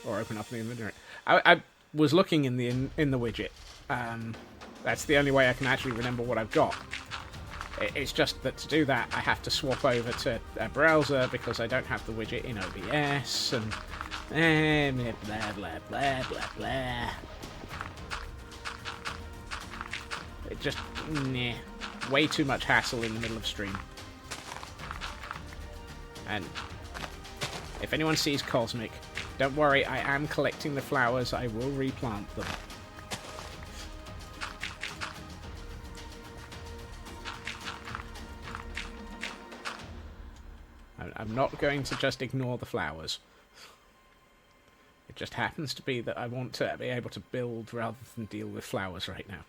Or open up the inventory. I was looking in the widget. That's the only way I can actually remember what I've got. It's just that to do that, I have to swap over to a browser because I don't have the widget in OBS and blah blah blah blah blah. It just way too much hassle in the middle of stream. And if anyone sees Cosmic, don't worry, I am collecting the flowers. I will replant them. I'm not going to just ignore the flowers. It just happens to be that I want to be able to build rather than deal with flowers right now.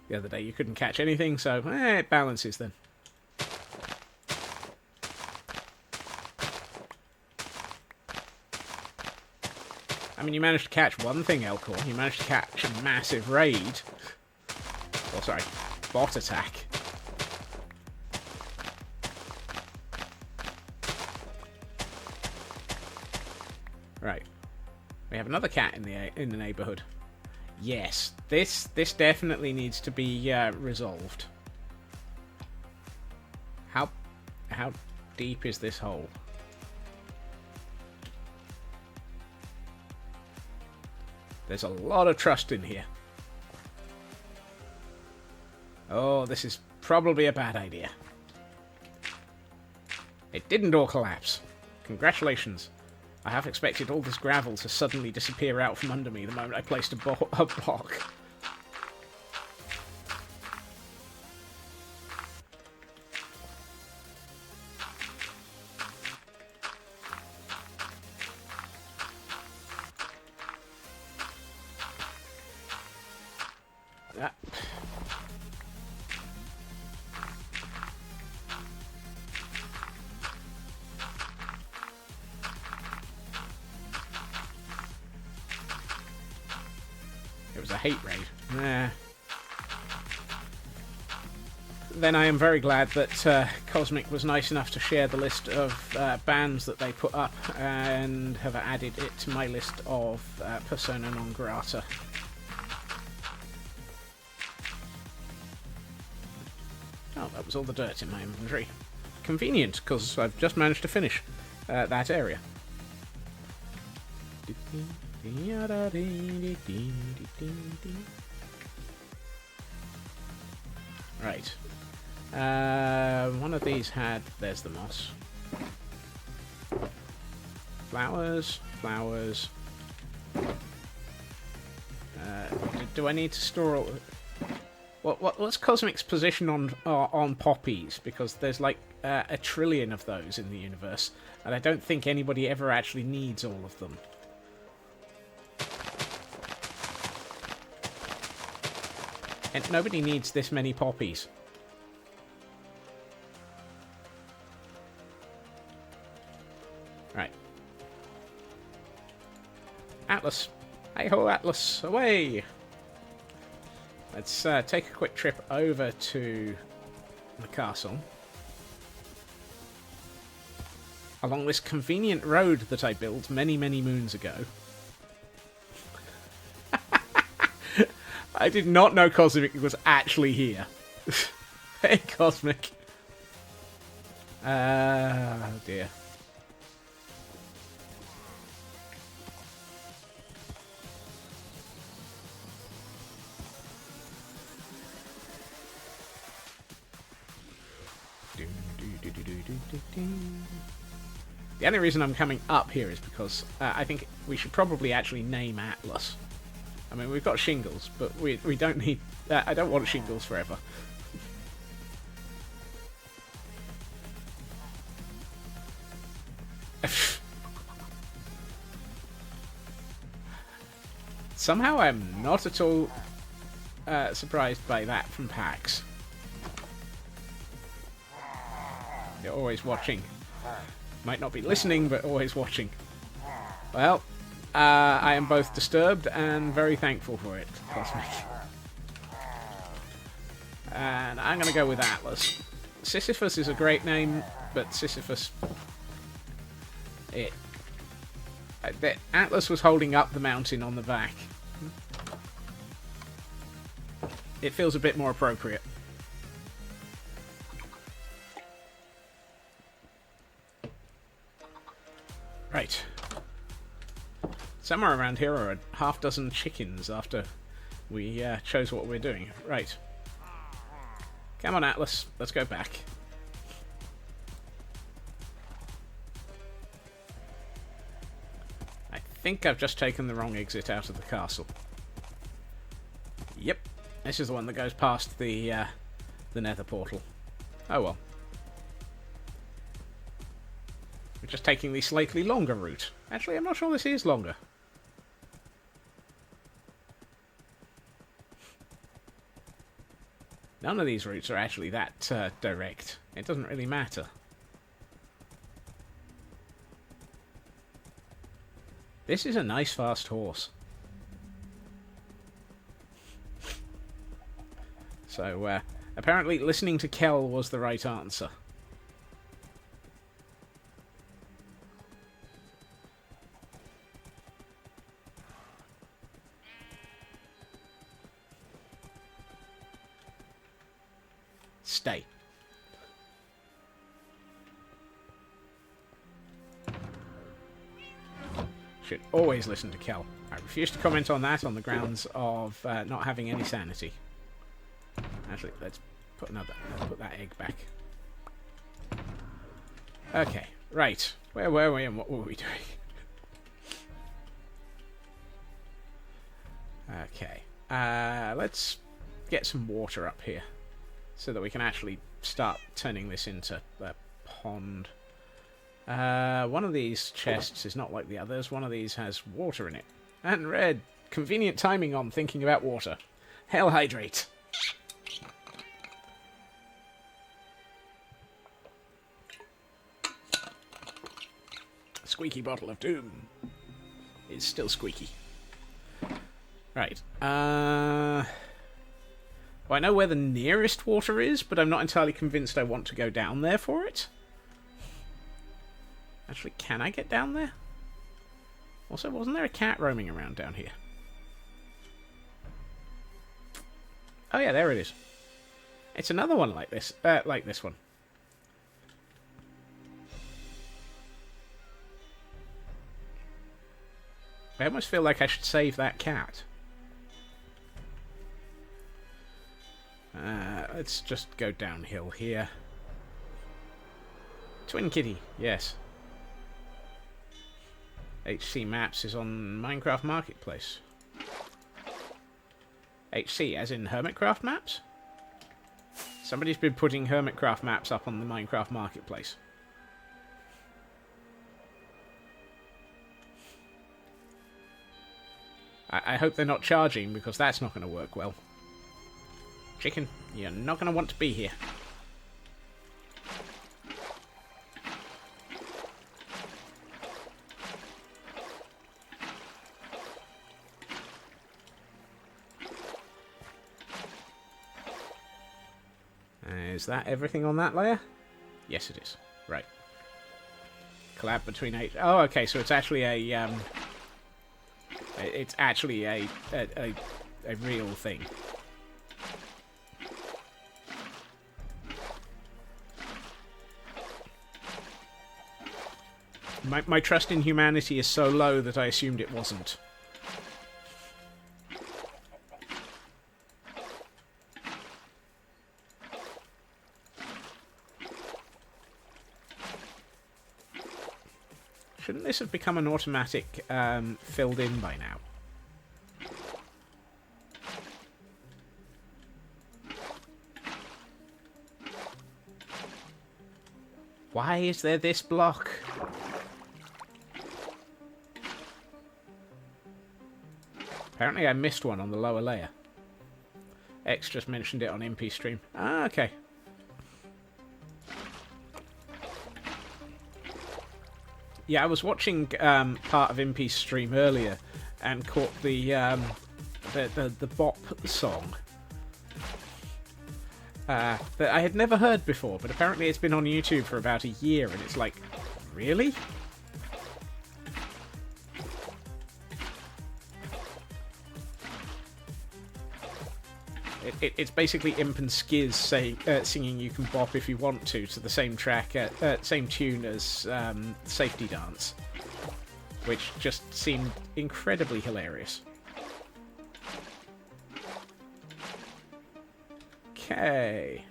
The other day you couldn't catch anything, so it balances then. I mean, you managed to catch one thing, Elcorn. You managed to catch a massive raid. Oh, sorry. Bot attack. Right. We have another cat in the neighborhood. Yes, this definitely needs to be resolved. How deep is this hole? There's a lot of trust in here. Oh, this is probably a bad idea. It didn't all collapse. Congratulations. I half expected all this gravel to suddenly disappear out from under me the moment I placed a block. It was a hate raid. Then I am very glad that Cosmic was nice enough to share the list of bans that they put up and have added it to my list of persona non grata. Oh, that was all the dirt in my inventory. Convenient, because I've just managed to finish that area. Right. One of these had... There's the moss. Flowers. Flowers. Do I need to store... all... What's Cosmic's position on poppies? Because there's like a trillion of those in the universe, and I don't think anybody ever actually needs all of them. And nobody needs this many poppies. Right. Atlas. Hey-ho, Atlas. Away! Let's take a quick trip over to the castle. Along this convenient road that I built many, many moons ago. I did not know Cosmic was actually here. Hey, Cosmic. Oh, dear. The only reason I'm coming up here is because I think we should probably actually name Atlas. I mean, we've got shingles, but we don't need... I don't want shingles forever. Somehow I'm not at all surprised by that from PAX. You're always watching. Might not be listening, but always watching. Well, I am both disturbed and very thankful for it, Cosmic. And I'm going to go with Atlas. Sisyphus is a great name, but Sisyphus... Atlas was holding up the mountain on the back. It feels a bit more appropriate. Right. Somewhere around here are a half dozen chickens after we chose what we're doing. Right. Come on, Atlas. Let's go back. I think I've just taken the wrong exit out of the castle. Yep. This is the one that goes past the nether portal. Oh well. We're just taking the slightly longer route. Actually, I'm not sure this is longer. None of these routes are actually that direct. It doesn't really matter. This is a nice fast horse. So, apparently listening to Kel was the right answer. Stay. Should always listen to Kel. I refuse to comment on that on the grounds of not having any sanity. Actually, let's put that egg back. Okay, right. Where were we and what were we doing? Okay. Let's get some water up here so that we can actually start turning this into a pond. One of these chests is not like the others. One of these has water in it. And red. Convenient timing on thinking about water. Hell hydrate. Squeaky bottle of doom. It's still squeaky. Right. Well, I know where the nearest water is, but I'm not entirely convinced I want to go down there for it. Actually, can I get down there? Also, wasn't there a cat roaming around down here? Oh yeah, there it is. It's another one like this. Like this one. I almost feel like I should save that cat. Let's just go downhill here. Twin Kitty, yes. HC Maps is on Minecraft Marketplace. HC, as in Hermitcraft Maps? Somebody's been putting Hermitcraft Maps up on the Minecraft Marketplace. I hope they're not charging, because that's not going to work well. Chicken, you're not going to want to be here. Is that everything on that layer? Yes, it is. Right. Collab between H... Oh, okay, so it's actually a... It's actually a real thing. My trust in humanity is so low that I assumed it wasn't. Shouldn't this have become an automatic filled in by now? Why is there this block? Apparently I missed one on the lower layer. X just mentioned it on MP stream. Ah, okay. Yeah, I was watching part of MP's stream earlier and caught the bop song that I had never heard before, but apparently it's been on YouTube for about a year, and it's like, really? It's basically Imp and Skiz singing "You Can Bop If You Want To" the same track, same tune as Safety Dance, which just seemed incredibly hilarious. Okay.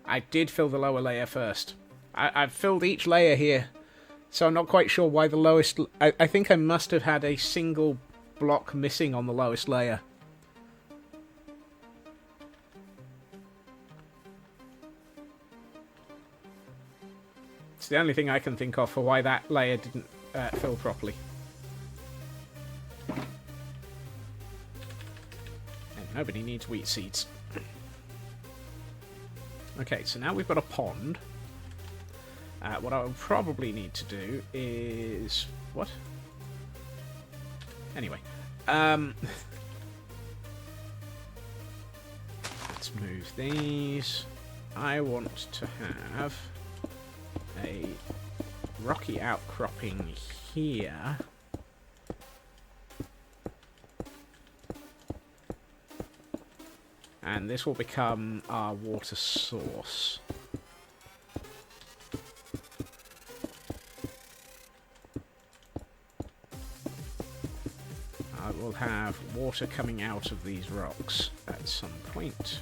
I did fill the lower layer first. I've filled each layer here, so I'm not quite sure why the lowest... I think I must have had a single block missing on the lowest layer. It's the only thing I can think of for why that layer didn't fill properly. And nobody needs wheat seeds. Okay, so now we've got a pond. What I will probably need to do is... What? Anyway. Let's move these. I want to have a rocky outcropping here. And this will become our water source. I will have water coming out of these rocks at some point.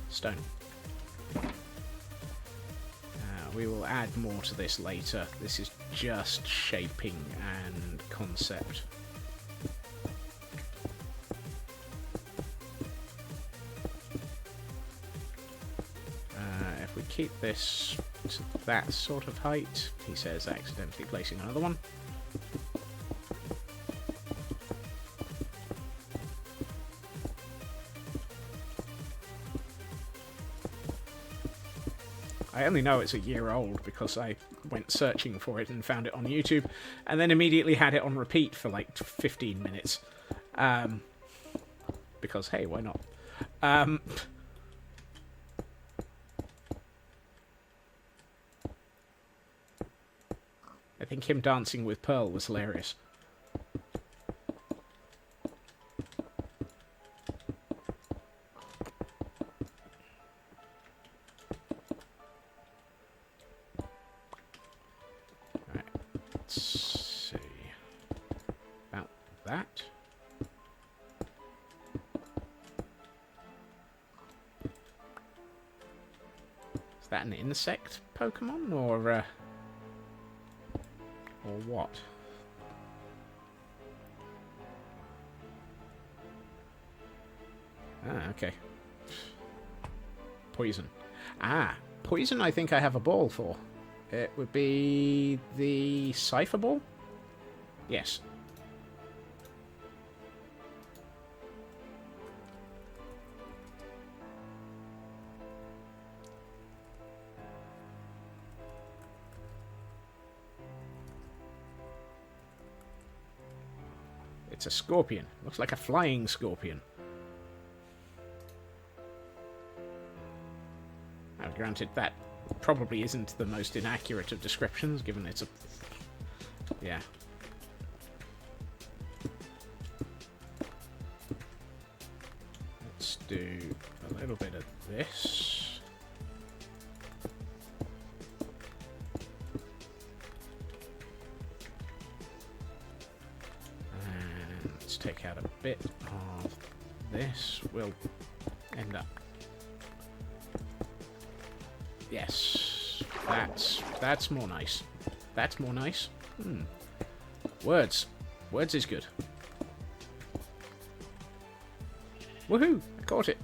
Stone. We will add more to this later. This is just shaping and concept. If we keep this to that sort of height, he says, accidentally placing another one. I only know it's a year old because I went searching for it and found it on YouTube, and then immediately had it on repeat for like 15 minutes. Because, hey, why not? I think him dancing with Pearl was hilarious. Is that an insect Pokemon, or what? Ah, okay. Poison. Ah, poison I think I have a ball for. It would be the Cypher Ball? Yes. It's a scorpion. Looks like a flying scorpion. Now, granted, that probably isn't the most inaccurate of descriptions, given it's a... Yeah. Let's do a little bit of this. out a bit of this. We'll end up... Yes, that's more nice. That's more nice. Words. Words is good. Woohoo! I caught it.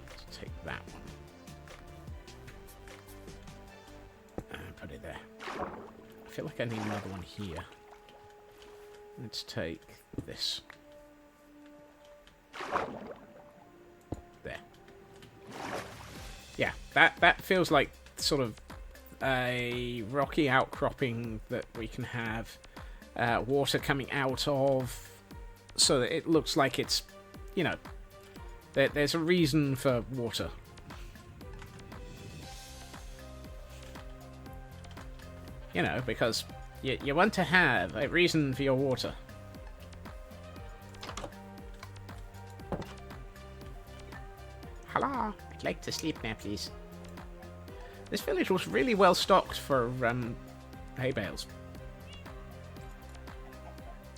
Let's take that one. And put it there. I feel like I need another one here. Let's take this. There. Yeah, that feels like sort of a rocky outcropping that we can have water coming out of, so that it looks like it's, you know, there's a reason for water. You know, because you want to have a reason for your water. Hello, I'd like to sleep now, please. This village was really well stocked for hay bales.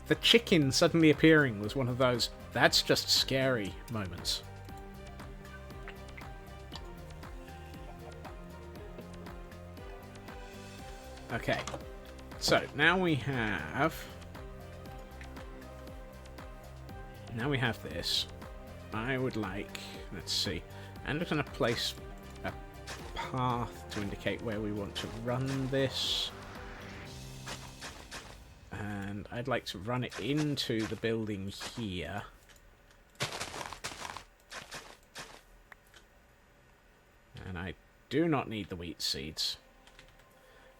The chicken suddenly appearing was one of those that's just scary moments. Okay, so now we have this. I would like, let's see, I'm just going to place a path to indicate where we want to run this. And I'd like to run it into the building here. And I do not need the wheat seeds.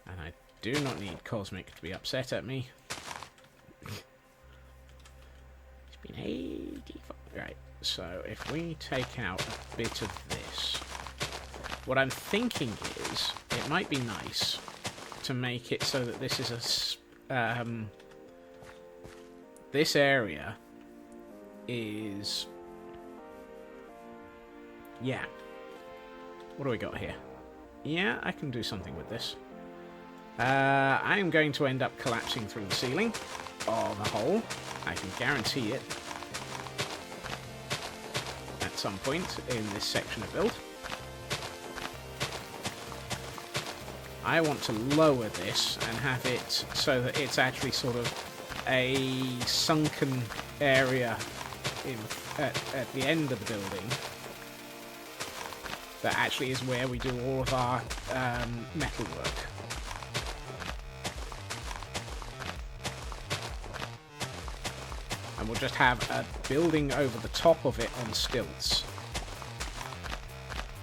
And I do not need Cosmic to be upset at me. It's been 85. Right, so if we take out a bit of this, what I'm thinking is it might be nice to make it so that this is a this area is, yeah. What do we got here? Yeah, I can do something with this. I am going to end up collapsing through the ceiling of a hole. I can guarantee it at some point in this section of build. I want to lower this and have it so that it's actually sort of a sunken area at the end of the building that actually is where we do all of our metal work. And we'll just have a building over the top of it on stilts.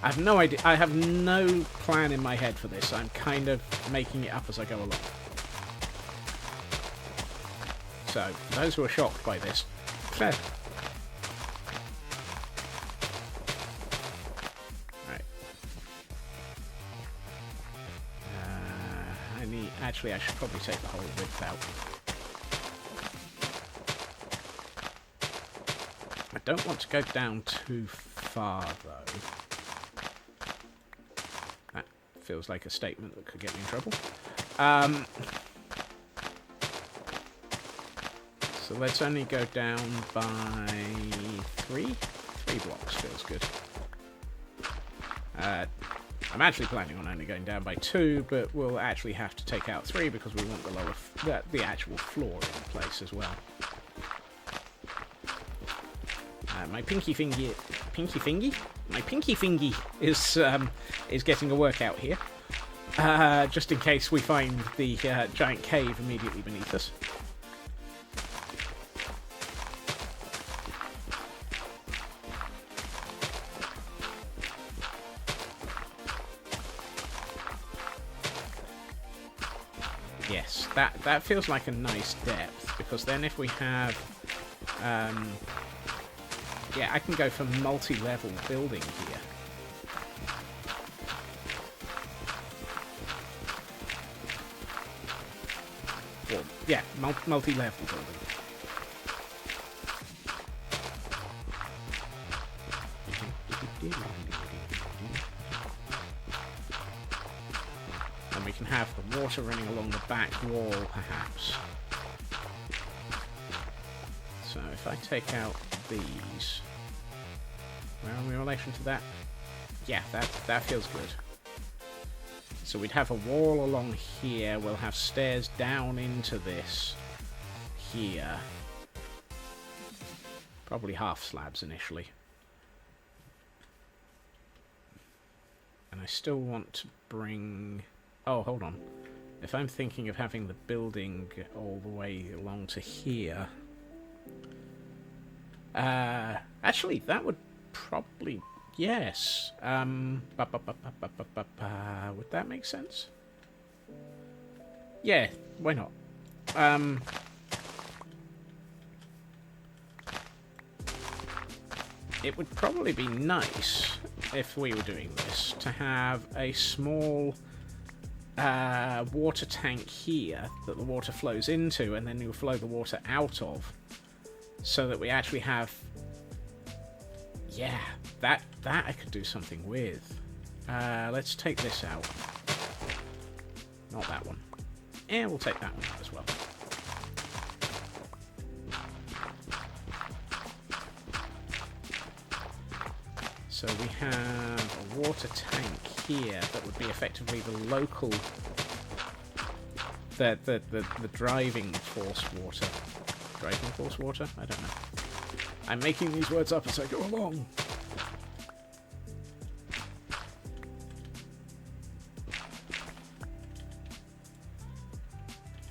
I have no idea. I have no plan in my head for this. I'm kind of making it up as I go along. So, for those who are shocked by this, fair. Right. Actually, I should probably take the whole width out. I don't want to go down too far, though. That feels like a statement that could get me in trouble. So let's only go down by 3? 3 blocks feels good. I'm actually planning on only going down by 2, but we'll actually have to take out 3 because we want the actual floor in place as well. My pinky fingy is getting a workout here, just in case we find the giant cave immediately beneath us. Yes, that feels like a nice depth, because then if we have yeah, I can go for multi-level building here. Well, yeah, multi-level building. And we can have have the water running along the back wall, perhaps. So if I take out these... Where are we in relation to that? Yeah, that feels good. So we'd have a wall along here. We'll have stairs down into this here. Probably half slabs initially. And I still want to bring... Oh, hold on. If I'm thinking of having the building all the way along to here... actually, that would probably... Yes. Would that make sense? Yeah, why not? It would probably be nice, if we were doing this, to have a small water tank here that the water flows into, and then you flow the water out of, so that we actually have... Yeah, that I could do something with. Let's take this out. Not that one. And we'll take that one out as well. So we have a water tank here that would be effectively the local... The driving force water. Driving force water? I don't know. I'm making these words up as I go along.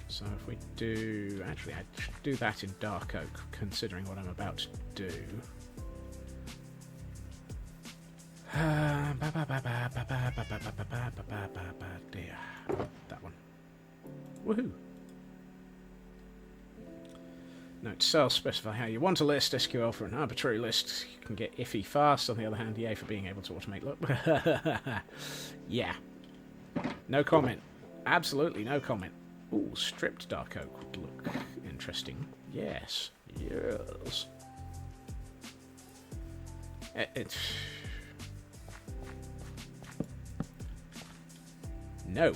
So if we do... Actually, I should do that in dark oak, considering what I'm about to do. That one. Woohoo! Note to self, specify how you want a list. SQL for an arbitrary list. You can get iffy fast. On the other hand, EA for being able to automate look. Yeah. No comment. Absolutely no comment. Ooh, stripped dark oak would look interesting. Yes. Yes. It's... No.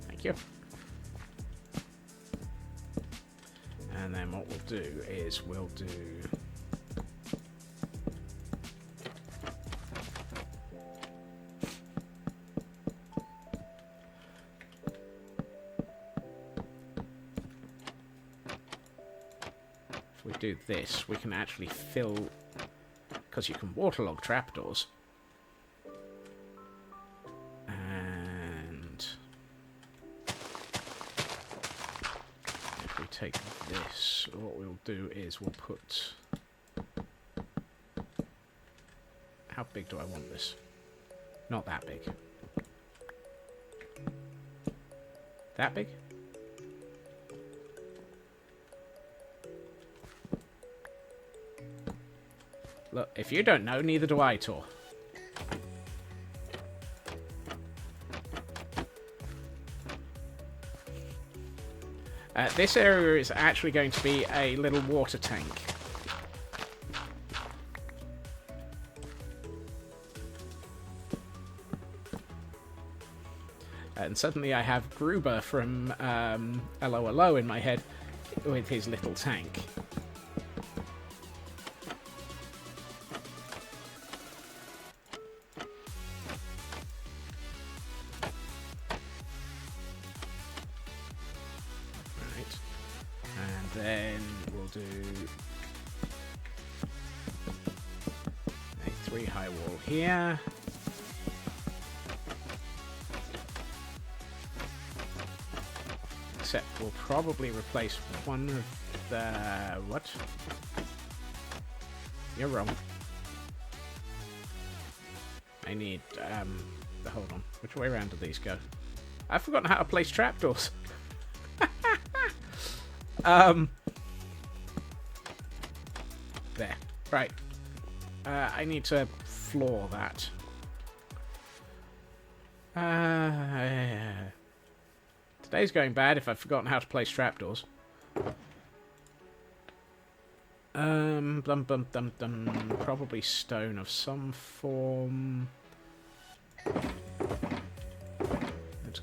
Thank you. And then what we'll do is we'll do... If we do this, we can actually fill... Because you can waterlog trapdoors. And... If we take this, what we'll do is we'll put... How big do I want this? Not that big. That big? Look, if you don't know, neither do I, Tor. This area is actually going to be a little water tank. And suddenly I have Gruber from LOLO in my head with his little tank. Then we'll do a 3 high wall here. Except we'll probably replace one of the... What? You're wrong. I need... hold on. Which way around do these go? I've forgotten how to place trapdoors. There. Right. I need to floor that. Today's going bad if I've forgotten how to place trapdoors. Probably stone of some form.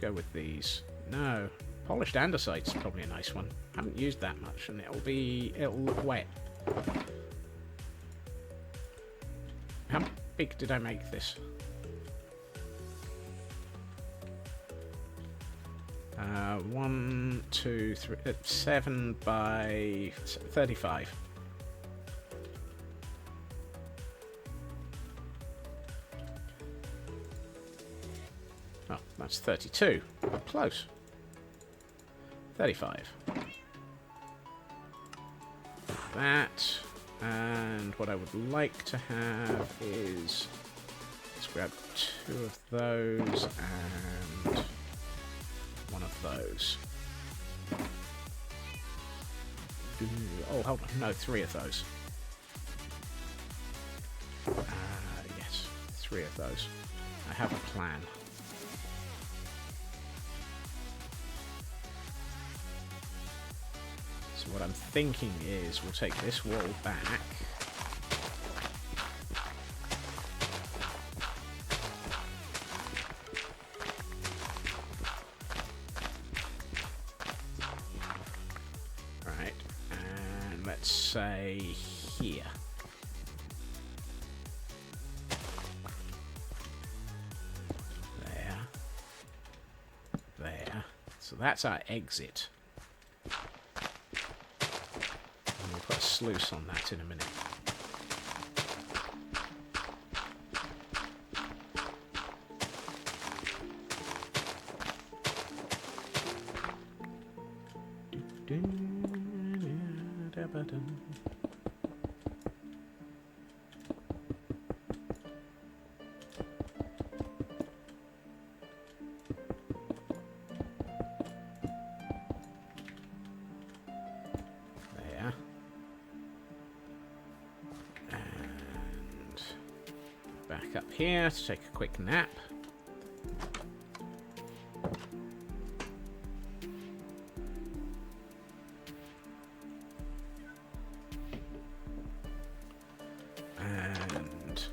go with these. No. Polished andesite's probably a nice one. Haven't used that much, and it'll look wet. How big did I make this? 1, 2, 3, 7 by 35. Oh, that's 32. Close. 35. That, and what I would like to have is, let's grab 2 of those and 1 of those. Oh, hold on, no, 3 of those. Yes, 3 of those. I have a plan. So what I'm thinking is we'll take this wall back. Right, and let's say here. There. So that's our exit. We'll put a sluice on that in a minute. Back up here to take a quick nap. And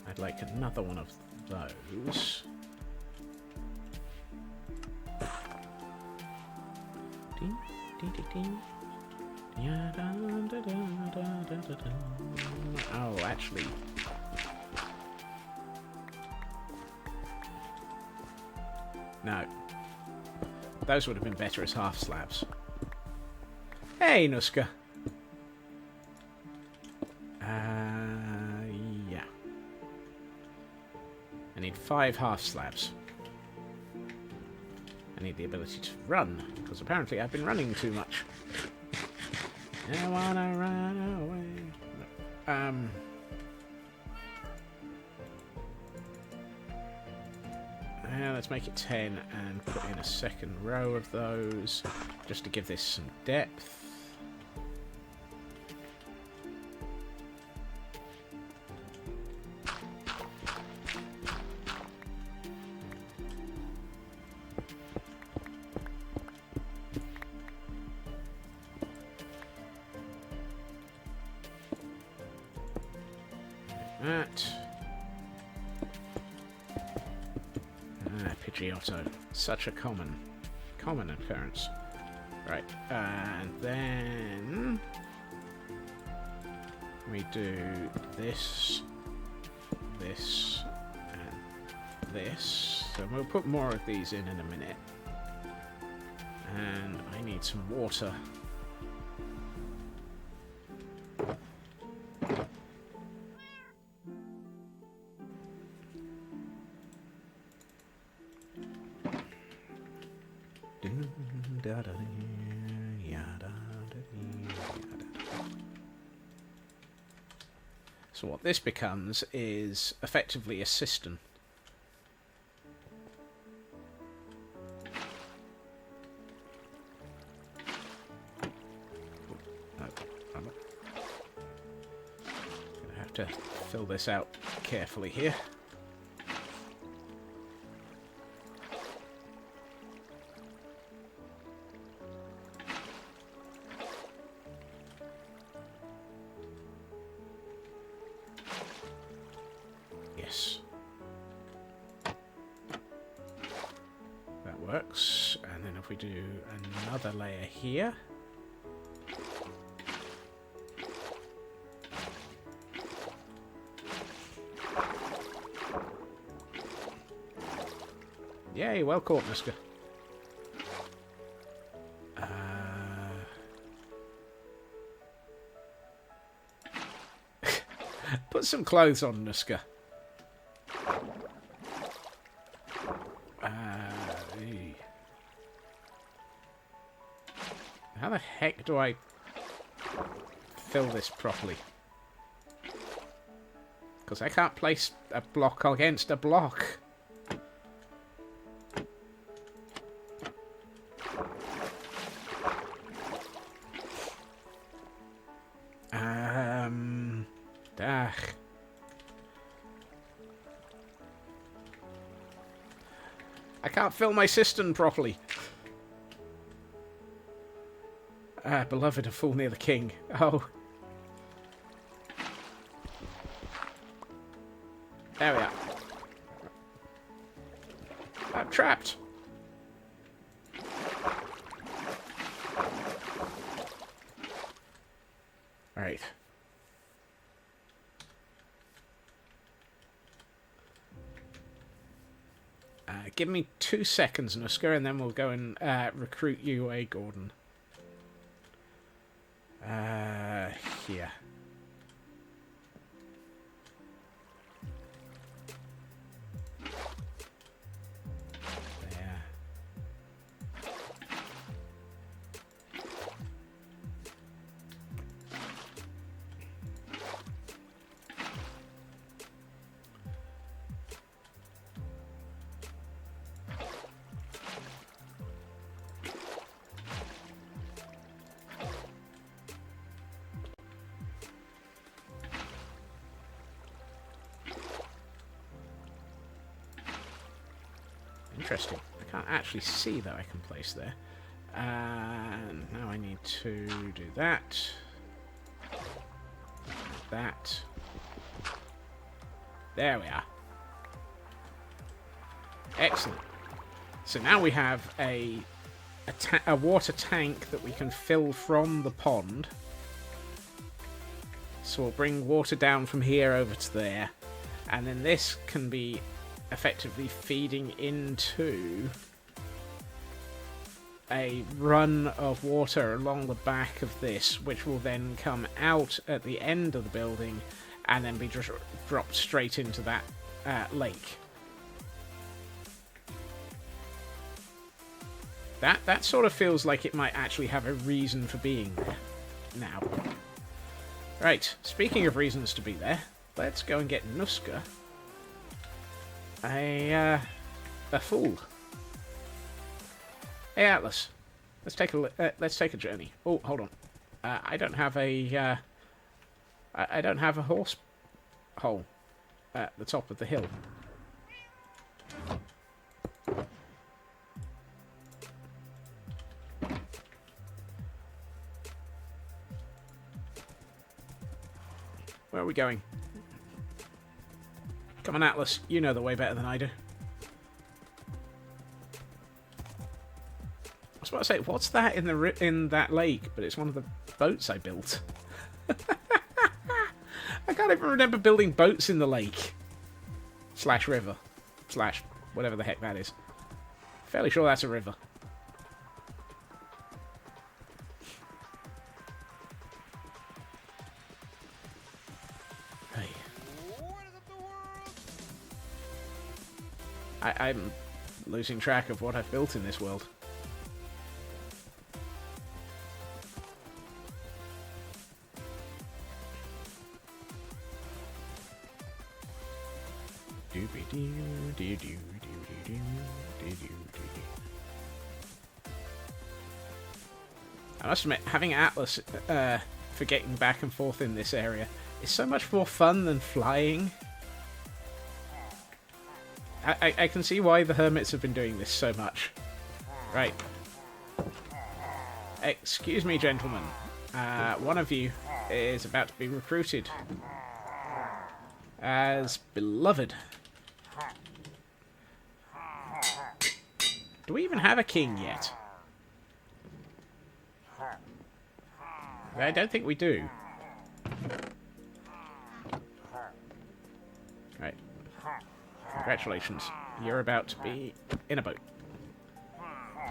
I'd like another one of those. Oh, actually. No. Those would have been better as half slabs. Hey, Nuska. Yeah. I need 5 half slabs. I need the ability to run, because apparently I've been running too much. I wanna run away. Let's make it 10 and put in a second row of those, just to give this some depth. That. Pidgeotto. Such a common occurrence. Right, and then we do this, this, and this. So we'll put more of these in a minute. And I need some water. So what this becomes is effectively a cistern. Gonna have to fill this out carefully here. Yes. That works. And then if we do another layer here. Yay, well caught, Nuska. Put some clothes on, Nuska. How the heck do I fill this properly? Because I can't place a block against a block. I can't fill my cistern properly. Beloved, a fool near the king. Oh. There we are. I'm trapped. Right. Give me 2 seconds, Nuska, and then we'll go and recruit you a Gordon. Here. There. Interesting. I can't actually see that I can place there. Now I need to do that. That. There we are. Excellent. So now we have a water tank that we can fill from the pond. So we'll bring water down from here over to there. And then this can be effectively feeding into a run of water along the back of this, which will then come out at the end of the building and then be dropped straight into that lake. That sort of feels like it might actually have a reason for being there now. Right, speaking of reasons to be there, let's go and get Nuska a fool. Hey Atlas, let's take a journey. Oh, hold on. I don't have a horse hole at the top of the hill. Where are we going? Come on, Atlas. You know the way better than I do. I was about to say, what's that in that lake? But it's one of the boats I built. I can't even remember building boats in the lake. Slash river. Slash whatever the heck that is. Fairly sure that's a river. I'm losing track of what I've built in this world. I must admit, having Atlas for getting back and forth in this area is so much more fun than flying. I can see why the hermits have been doing this so much. Right. Excuse me, gentlemen. One of you is about to be recruited. as beloved. Do we even have a king yet? I don't think we do. Right. Congratulations. You're about to be in a boat.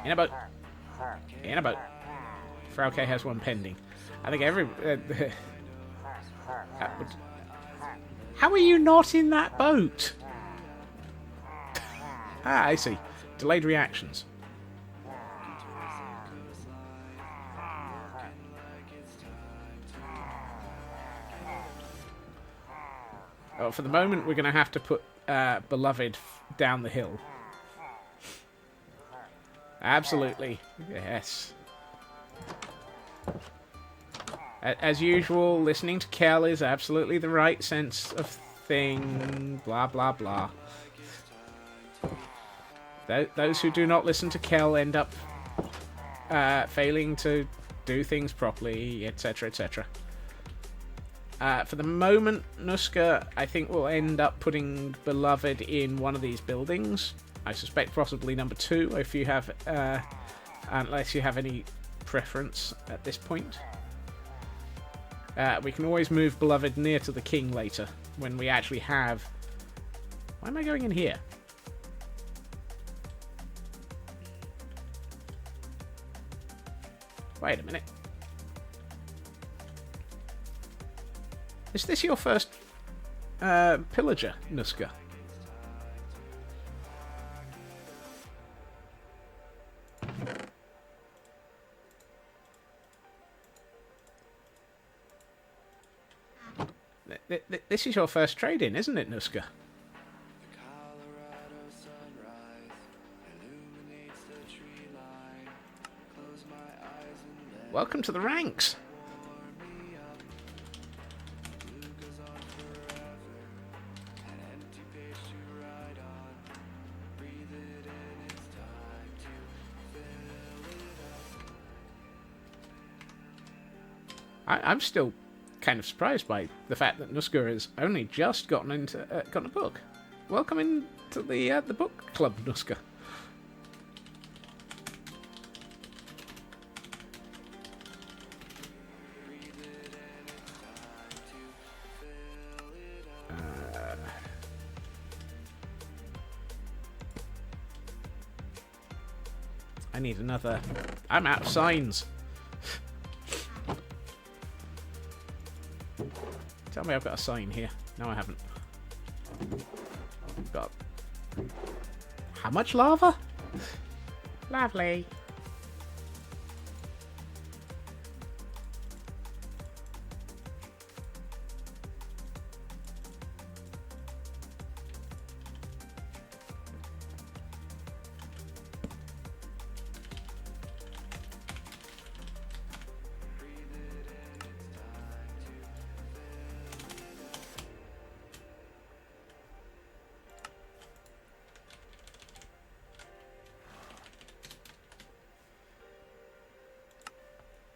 In a boat. In a boat. Frauke has one pending. I think every... how are you not in that boat? Ah, I see. Delayed reactions. Oh, for the moment, we're going to have to put Beloved down the hill. Absolutely. Yes. As usual, listening to Kel is absolutely the right sense of thing. Blah, blah, blah. Those who do not listen to Kel end up failing to do things properly, etc., etc. For the moment, Nuska, I think, will end up putting Beloved in one of these buildings. I suspect possibly number 2, if you have, unless you have any preference at this point. We can always move Beloved near to the king later, when we actually have... Why am I going in here? Wait a minute. Is this your first pillager, Nuska? This is your first trade-in, isn't it, Nuska? Welcome to the ranks. I'm still kind of surprised by the fact that Nuska has only just gotten a book. Welcome into the book club, Nuska. I need another... I'm out of signs. Tell me I've got a sign here. No, I haven't. Got... How much lava? Lovely.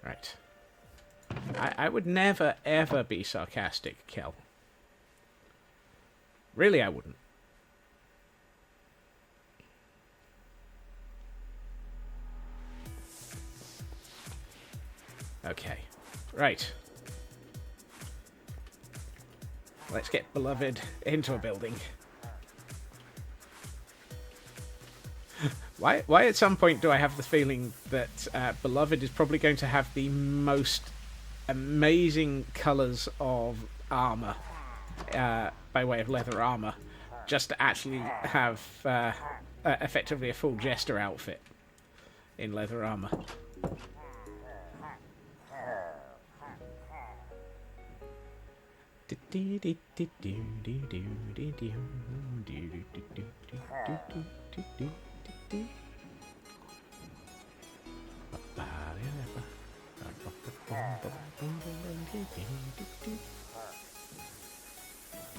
Right. I would never, ever be sarcastic, Kel. Really, I wouldn't. Okay. Right. Let's get Beloved into a building. Why at some point do I have the feeling that Beloved is probably going to have the most amazing colours of armour, by way of leather armour, just to actually have effectively a full jester outfit in leather armour.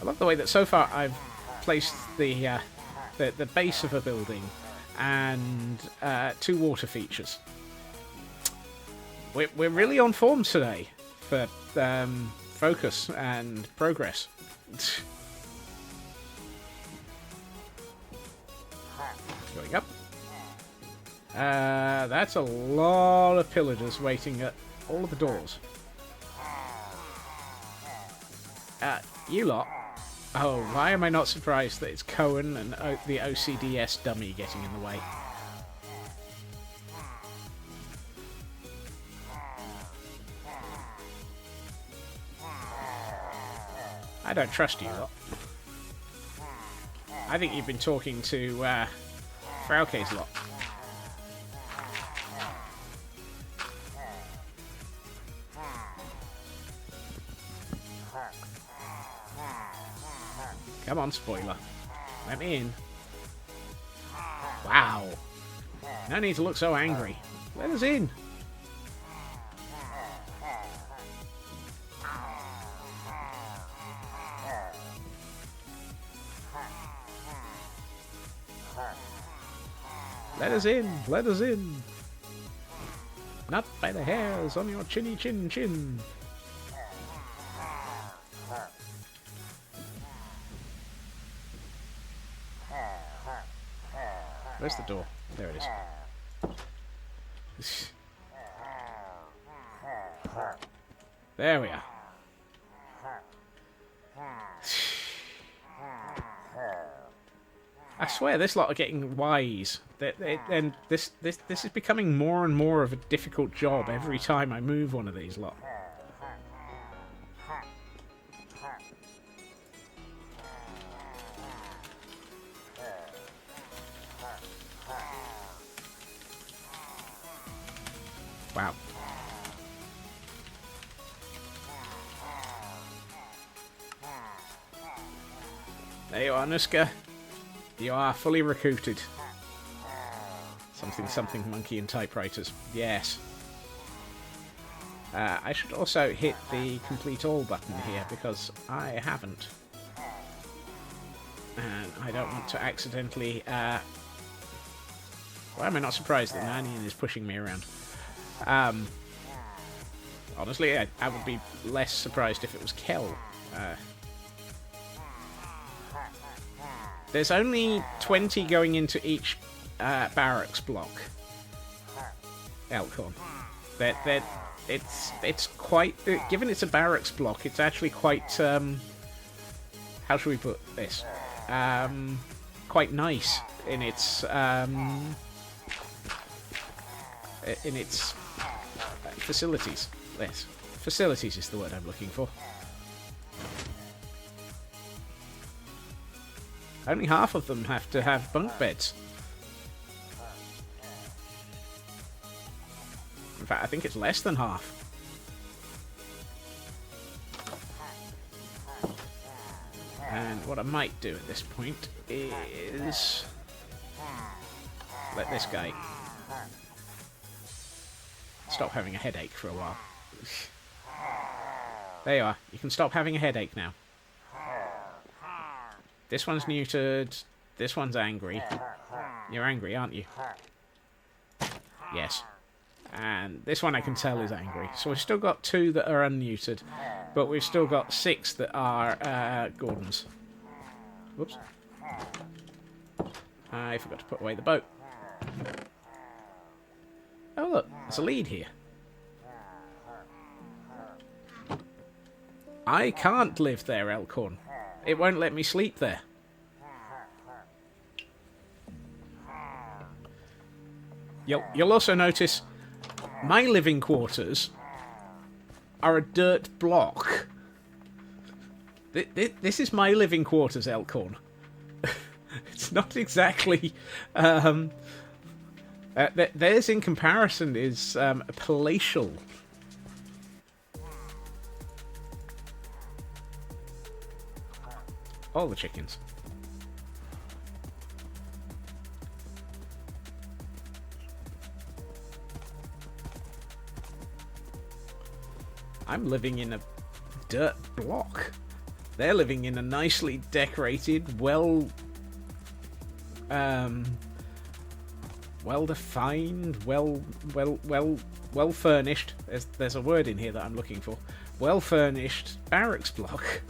I love the way that so far I've placed the base of a building and 2 water features. We're really on form today for focus and progress. Going up. That's a lot of pillagers waiting at all of the doors. You lot. Oh, why am I not surprised that it's Cohen and the OCDS dummy getting in the way? I don't trust you lot. I think you've been talking to Frauke's lot. Come on, spoiler. Let me in. Wow. No need to look so angry. Let us in. Let us in. Let us in. Not by the hairs on your chinny chin chin. Where's the door? There it is. There we are. I swear this lot are getting wise. And this is becoming more and more of a difficult job every time I move one of these lot. Wow. There you are, Nuska. You are fully recruited. Something monkey and typewriters. Yes. I should also hit the complete all button here because I haven't. And I don't want to accidentally... Why am I not surprised that Manian is pushing me around? Honestly, I would be less surprised if it was Kel. There's only 20 going into each barracks block. Elkhorn. It's quite... given it's a barracks block, it's actually quite... how should we put this? Quite nice in its... facilities. Yes. Facilities is the word I'm looking for. Only half of them have to have bunk beds. In fact, I think it's less than half. And what I might do at this point is... let this guy stop having a headache for a while. There you are. You can stop having a headache now. This one's neutered. This one's angry. You're angry, aren't you? Yes. And this one I can tell is angry. So we've still got 2 that are unneutered. But we've still got 6 that are Gordons. Whoops. I forgot to put away the boat. Oh look, there's a lead here. I can't live there, Elkhorn. It won't let me sleep there. You'll also notice my living quarters are a dirt block. This is my living quarters, Elkhorn. It's not exactly... theirs, in comparison, is palatial. All the chickens. I'm living in a dirt block. They're living in a nicely decorated, well defined, well furnished. There's a word in here that I'm looking for. Well furnished barracks block.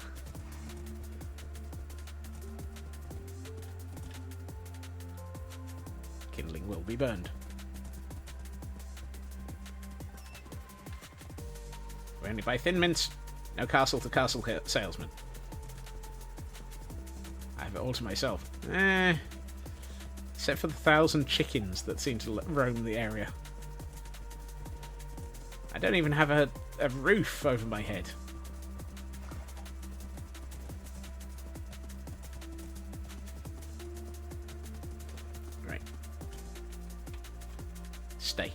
kindling will be burned. We only buy thin mints. No castle to castle salesman. I have it all to myself. Except for the 1,000 chickens that seem to roam the area. I don't even have a roof over my head. Right. Stay.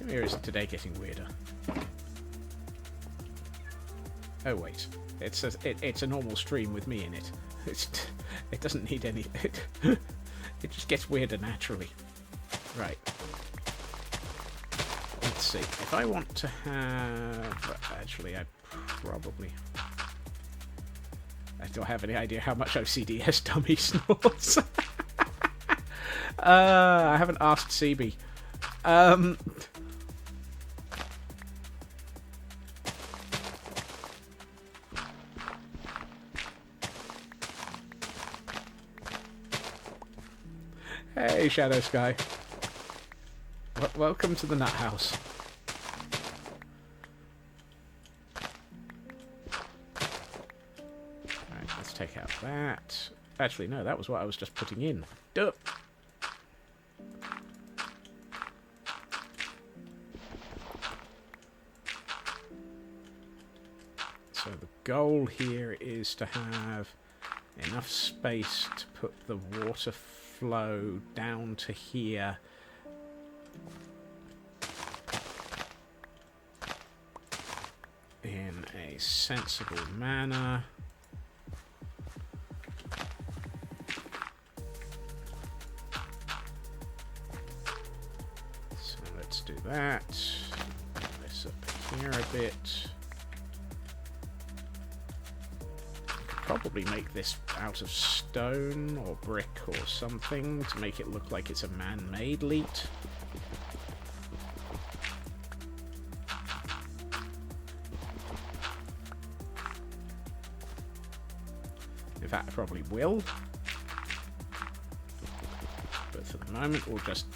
Here is today getting weirder. Oh wait, it's a normal stream with me in it. It doesn't need any. It just gets weirder naturally. Right. Let's see. If I want to have, actually, I probably. I don't have any idea how much OCDS dummy snorts. I haven't asked CB. Hey, Shadow Sky. Welcome to the Nut House. Alright, let's take out that. Actually, no, that was what I was just putting in. Duh! So the goal here is to have enough space to put the water flow down to here. In a sensible manner. So let's do that. Bring this up here a bit. Probably make this out of stone or brick or something to make it look like it's a man-made leat. In fact, I probably will. But for the moment, we'll just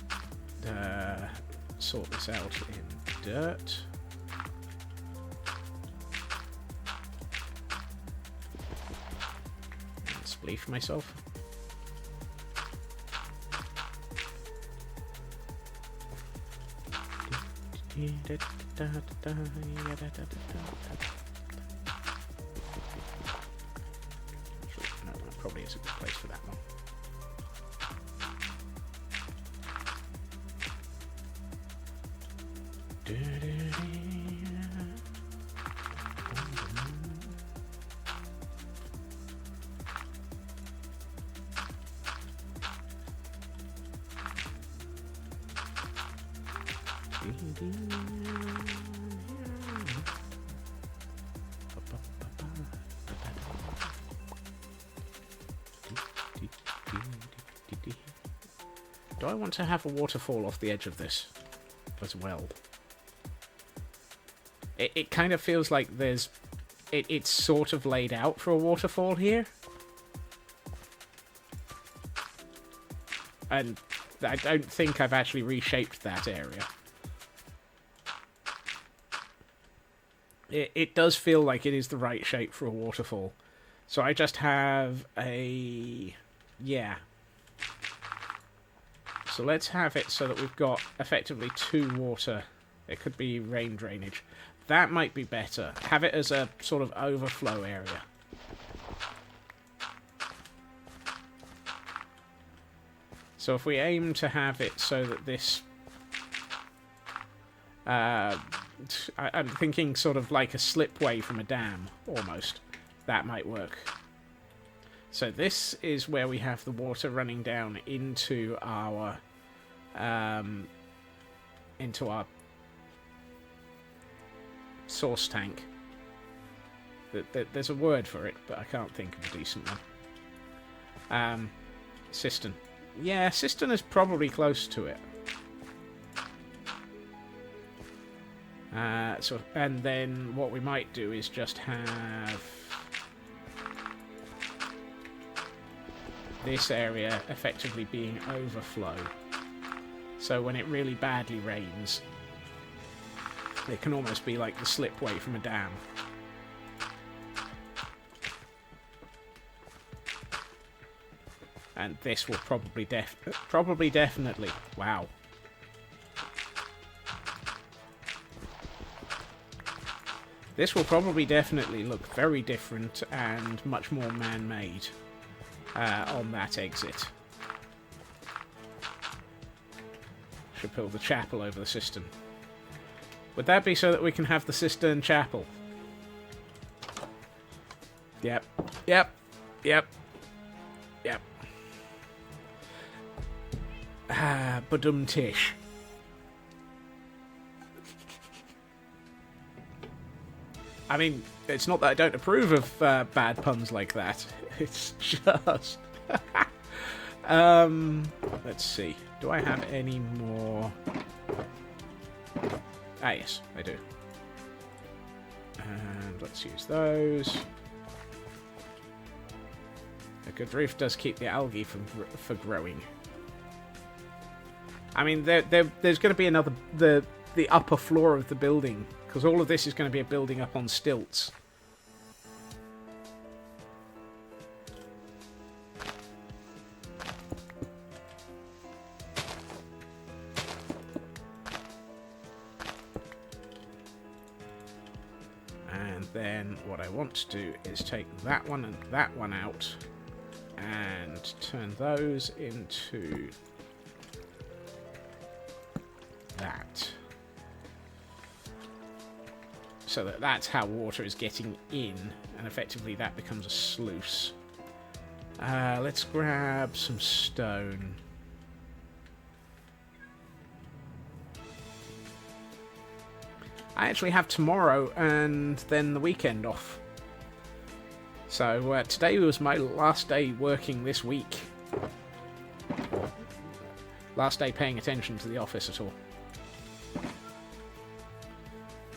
sort this out in dirt. Spleef myself. No, that probably is a good place for that one. Do I want to have a waterfall off the edge of this as well? It kind of feels like there's... It's sort of laid out for a waterfall here. And I don't think I've actually reshaped that area. It does feel like it is the right shape for a waterfall. So I just have a... Yeah. So let's have it so that we've got effectively 2 water. It could be rain drainage. That might be better. Have it as a sort of overflow area. So if we aim to have it so that this... I'm thinking sort of like a slipway from a dam, almost. That might work. So this is where we have the water running down into our source tank. There's a word for it, but I can't think of a decent one. Cistern. Yeah, cistern is probably close to it. And then what we might do is just have... this area effectively being overflow. So when it really badly rains, it can almost be like the slipway from a dam. And this will probably definitely... Wow. This will probably definitely look very different and much more man-made on that exit. Should build the chapel over the cistern. Would that be so that we can have the cistern chapel? Yep. Yep. Yep. Yep. Badum-tish. I mean, it's not that I don't approve of bad puns like that. It's just... let's see. Do I have any more... Ah, yes, I do. And let's use those. A good roof does keep the algae for growing. I mean, there's going to be another... The upper floor of the building, because all of this is going to be a building up on stilts. And then what I want to do is take that one and that one out and turn those into that. So that's how water is getting in, and effectively that becomes a sluice. Let's grab some stone. I actually have tomorrow and then the weekend off. So today was my last day working this week. Last day paying attention to the office at all.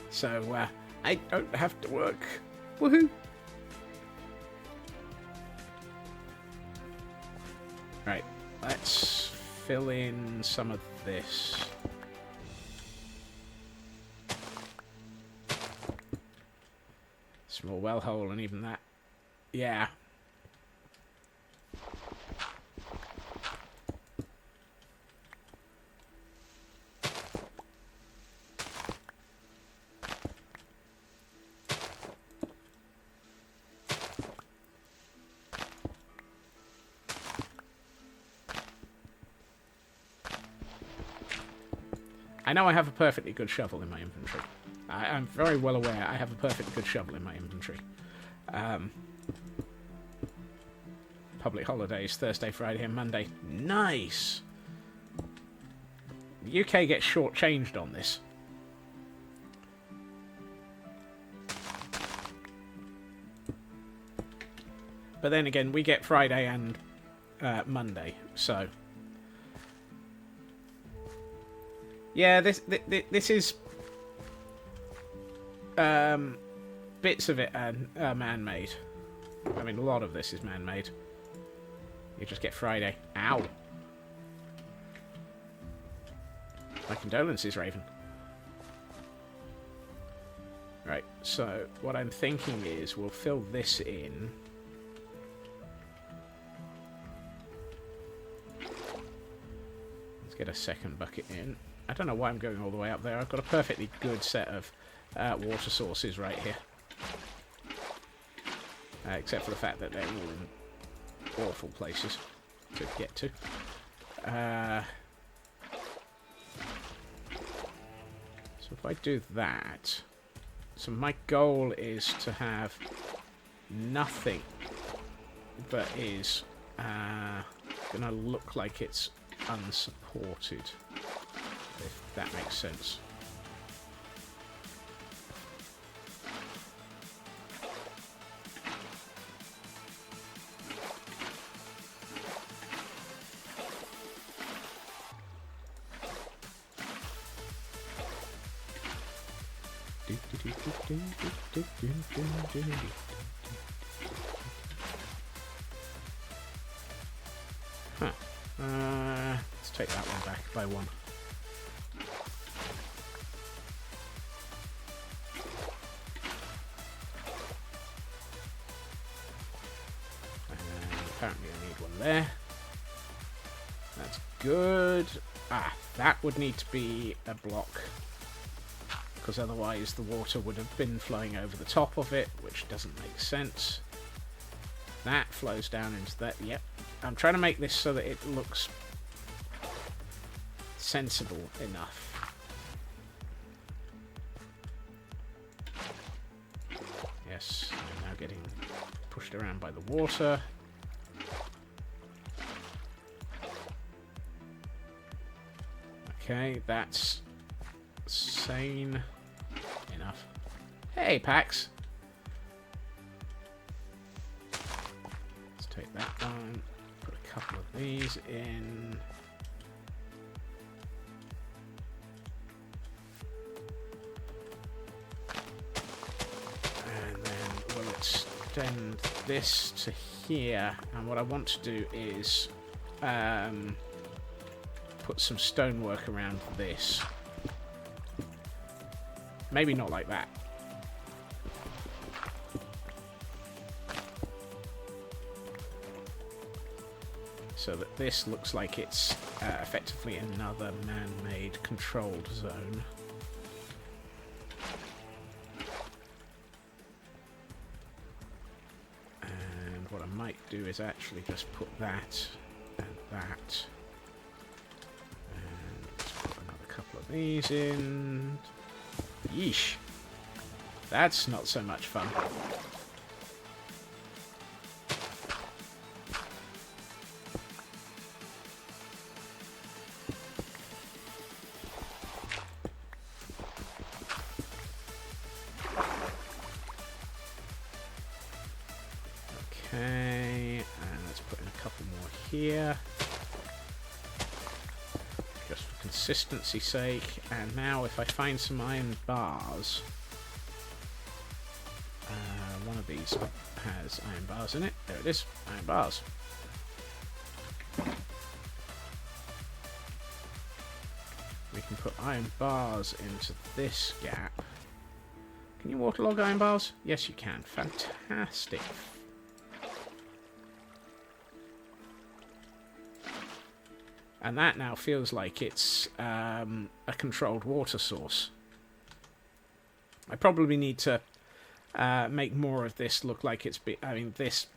So, I don't have to work. Woohoo! Right, let's fill in some of this. Small well hole, and even that. Yeah. I know I have a perfectly good shovel in my inventory. I'm very well aware I have a perfectly good shovel in my inventory. Public holidays, Thursday, Friday and Monday. Nice! The UK gets shortchanged on this. But then again, we get Friday and Monday, so... Yeah, this is bits of it are man-made. I mean, a lot of this is man-made. You just get Friday. Ow! My condolences, Raven. Right, so what I'm thinking is we'll fill this in. Let's get a second bucket in. I don't know why I'm going all the way up there. I've got a perfectly good set of water sources right here. Except for the fact that they're all in awful places to get to. So if I do that... So my goal is to have nothing that is going to look like it's unsupported. If that makes sense. Let's take that one back by one. And apparently I need one there. That's good. Ah, that would need to be a block, because otherwise the water would have been flowing over the top of it, which doesn't make sense. That flows down into that. Yep. I'm trying to make this so that it looks sensible enough. Yes, I'm now getting pushed around by the water. Okay, that's sane enough. Hey, Pax! Let's take that one, put a couple of these in. And then we'll extend this to here. And what I want to do is put some stonework around this. Maybe not like that. So that this looks like it's effectively another man-made controlled zone. And what I might do is actually just put that and that. And let's put another couple of these in. Yeesh. That's not so much fun. Okay, and let's put in a couple more here. Just for consistency's sake. And now if I find some iron bars, one of these has iron bars in it. There it is, iron bars. We can put iron bars into this gap. Can you waterlog iron bars? Yes, you can. Fantastic. And that now feels like it's a controlled water source. I probably need to make more of this look like it's... I mean, this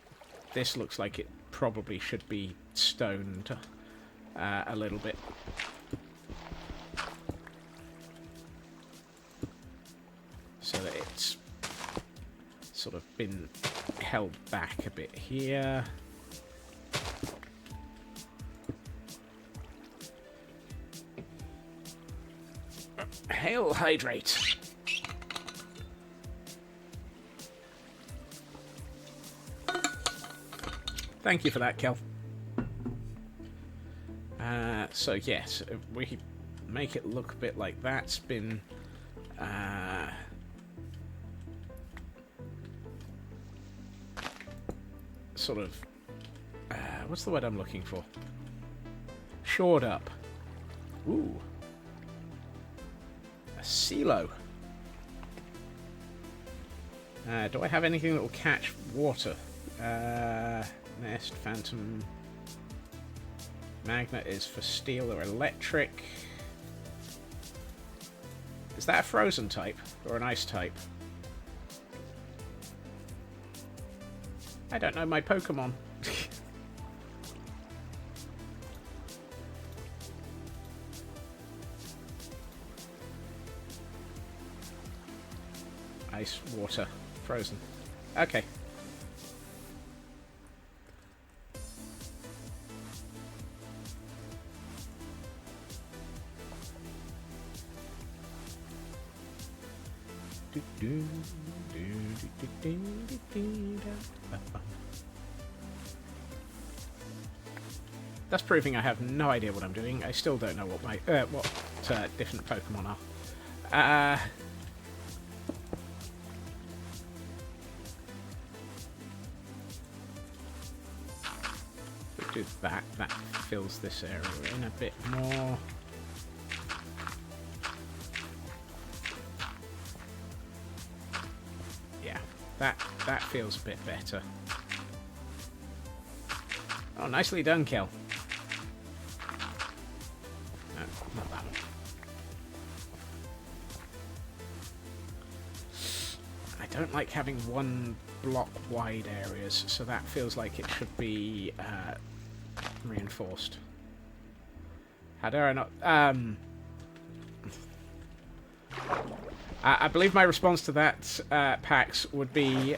looks like it probably should be stoned a little bit. So that it's sort of been held back a bit here. Hail hydrate. Thank you for that, Kel. So yes, if we make it look a bit like that's been sort of what's the word I'm looking for? Shored up. Ooh. Silo. Do I have anything that will catch water? Nest, phantom. Magnet is for steel or electric. Is that a frozen type or an ice type? I don't know my Pokemon. Ice, water, frozen. Okay. That's proving I have no idea what I'm doing. I still don't know what my different Pokemon are. do that. That fills this area in a bit more. Yeah, that feels a bit better. Oh, nicely done, Kel. No, not that one. I don't like having one block wide areas, so that feels like it should be reinforced. How dare I not? I believe my response to that, Pax, would be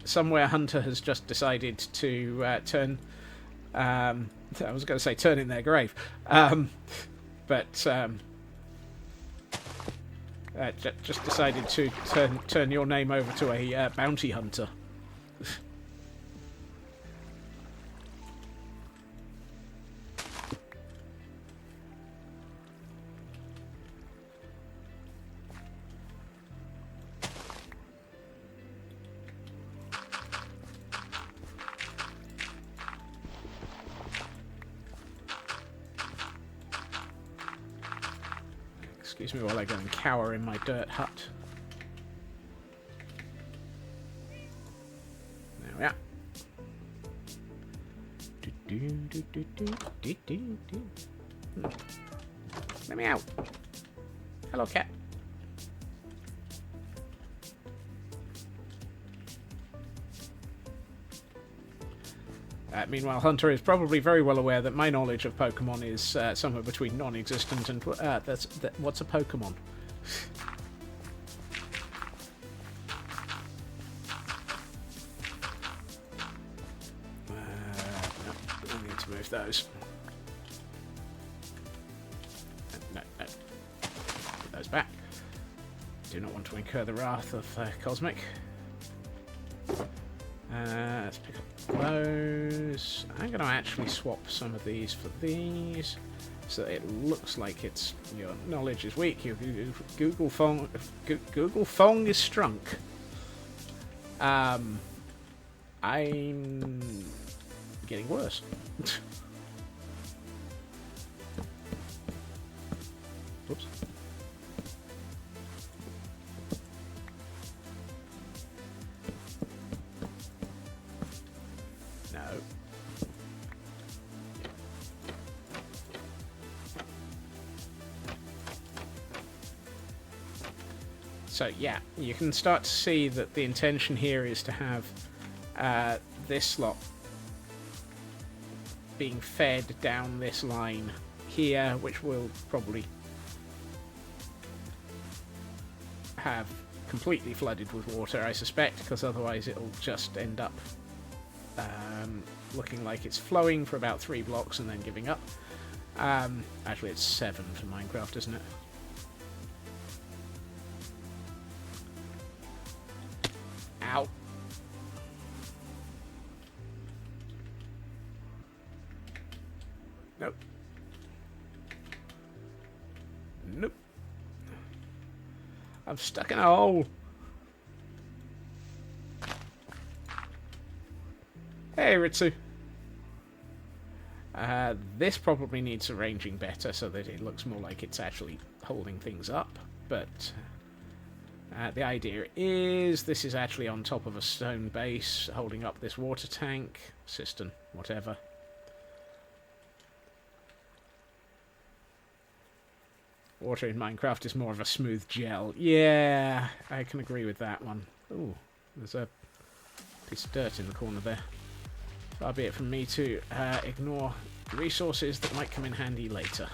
somewhere Hunter has just decided to turn. I was going to say turn in their grave, but just decided to turn your name over to a bounty hunter. Excuse me while I go and cower in my dirt hut. There we are. Let me out. Hello, cat. Meanwhile, Hunter is probably very well aware that my knowledge of Pokemon is somewhere between non-existent and... what's a Pokemon? No, I need to move those. No. Put those back. Do not want to incur the wrath of Cosmic. Let's pick up those. I'm going to actually swap some of these for these, so that it looks like it's your knowledge is weak. Your Google phone is strunk. I'm getting worse. Whoops. So yeah, you can start to see that the intention here is to have this slot being fed down this line here, which will probably have completely flooded with water, I suspect, because otherwise it'll just end up looking like it's flowing for about 3 blocks and then giving up. Actually, it's 7 for Minecraft, isn't it? Ow. Nope. Nope. I'm stuck in a hole. Hey, Ritsu. This probably needs arranging better so that it looks more like it's actually holding things up, but the idea is this is actually on top of a stone base holding up this water tank, cistern, whatever. Water in Minecraft is more of a smooth gel. Yeah, I can agree with that one. Ooh, there's a piece of dirt in the corner there. Far be it from me to ignore resources that might come in handy later.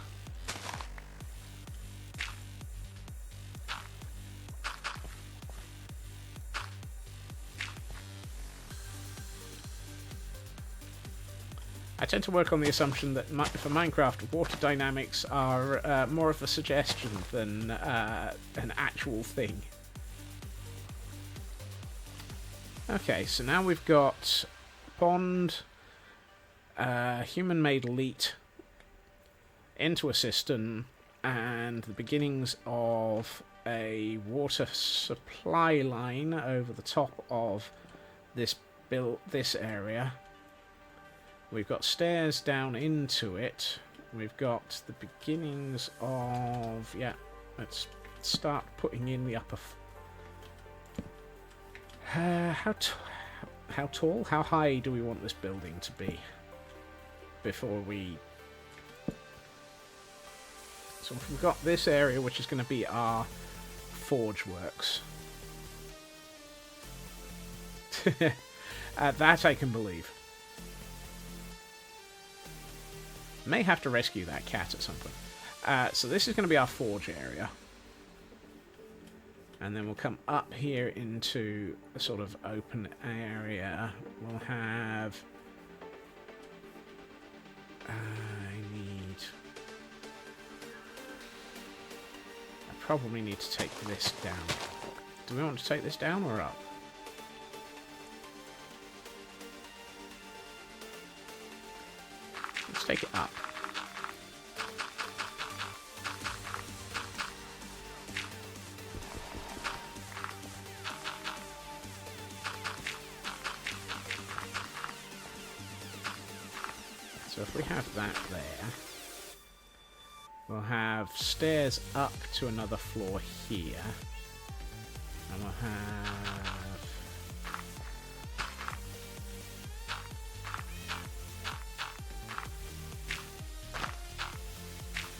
I tend to work on the assumption that for Minecraft, water dynamics are more of a suggestion than an actual thing. Okay, so now we've got pond, human-made leat into a cistern, and the beginnings of a water supply line over the top of this area. We've got stairs down into it. We've got the beginnings of... Yeah, let's start putting in the upper... how tall? How high do we want this building to be? Before we... So we've got this area, which is going to be our forge works. That I can believe. May have to rescue that cat at some point. So this is going to be our forge area. And then we'll come up here into a sort of open area. We'll have... I probably need to take this down. Do we want to take this down or up? Let's take it up. So if we have that there, we'll have stairs up to another floor here. And we'll have...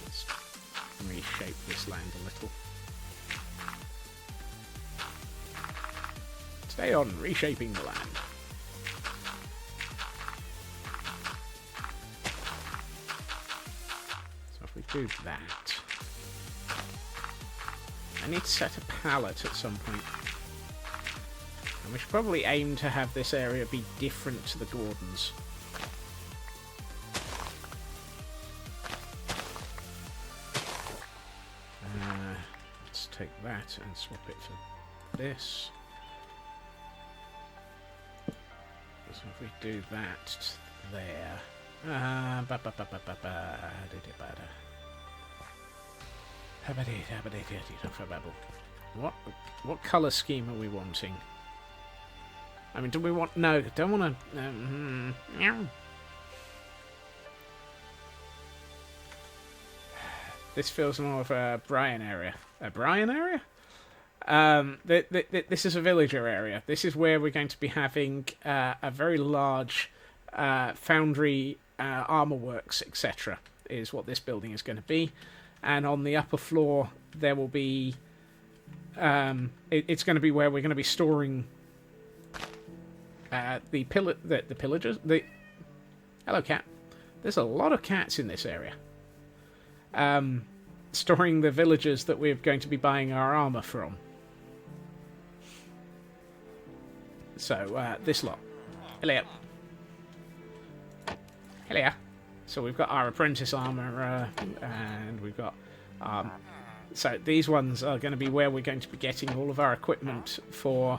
Let's reshape this land a little. Stay on reshaping the land. Do that. I need to set a pallet at some point. And we should probably aim to have this area be different to the Gordons. Let's take that and swap it for this. So if we do that there. What colour scheme are we wanting? I mean, do we want... No, don't want to... This feels more of a Brian area. A Brian area? This is a villager area. This is where we're going to be having a very large foundry, armour works, etc. is what this building is going to be. And on the upper floor, there will be... it's going to be where we're going to be storing the pillagers. Hello, cat. There's a lot of cats in this area. Storing the villagers that we're going to be buying our armour from. So, this lot. Hello. Hello. So we've got our apprentice armour, and we've got... so these ones are going to be where we're going to be getting all of our equipment for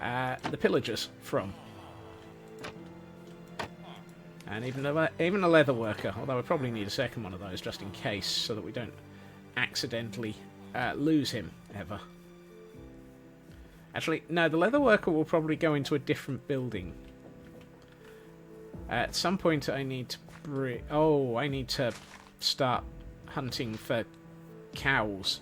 the pillagers from. And even a leather worker, although we probably need a second one of those just in case, so that we don't accidentally lose him ever. Actually, no, the leather worker will probably go into a different building. At some point I need to I need to start hunting for cows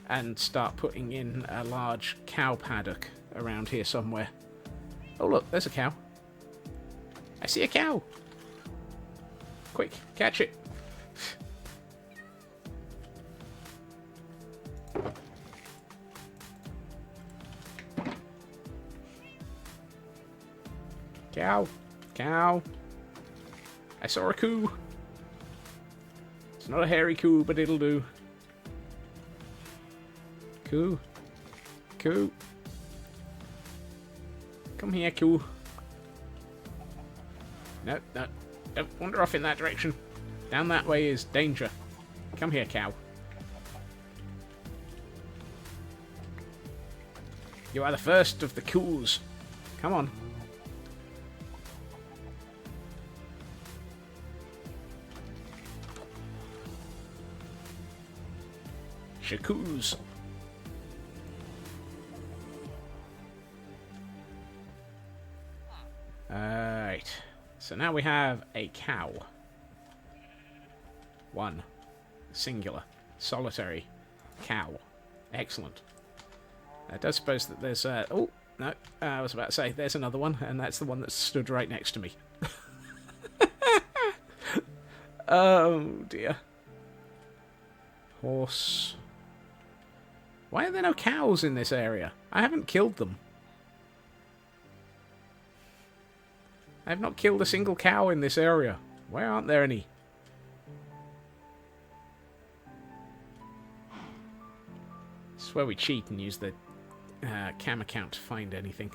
and start putting in a large cow paddock around here somewhere. Oh look, there's a cow. I see a cow. Quick, catch it. Cow. Cow. I saw a coo. It's not a hairy coo, but it'll do. Coo. Coo. Come here, coo. No, no. Don't wander off in that direction. Down that way is danger. Come here, cow. You are the first of the coos. Come on. Shakoos. Alright. So now we have a cow. One. Singular. Solitary. Cow. Excellent. I do suppose that there's... oh, no. I was about to say, there's another one, and that's the one that stood right next to me. Oh, dear. Horse. Why are there no cows in this area? I haven't killed them. I have not killed a single cow in this area. Why aren't there any? This is where we cheat and use the cam account to find anything.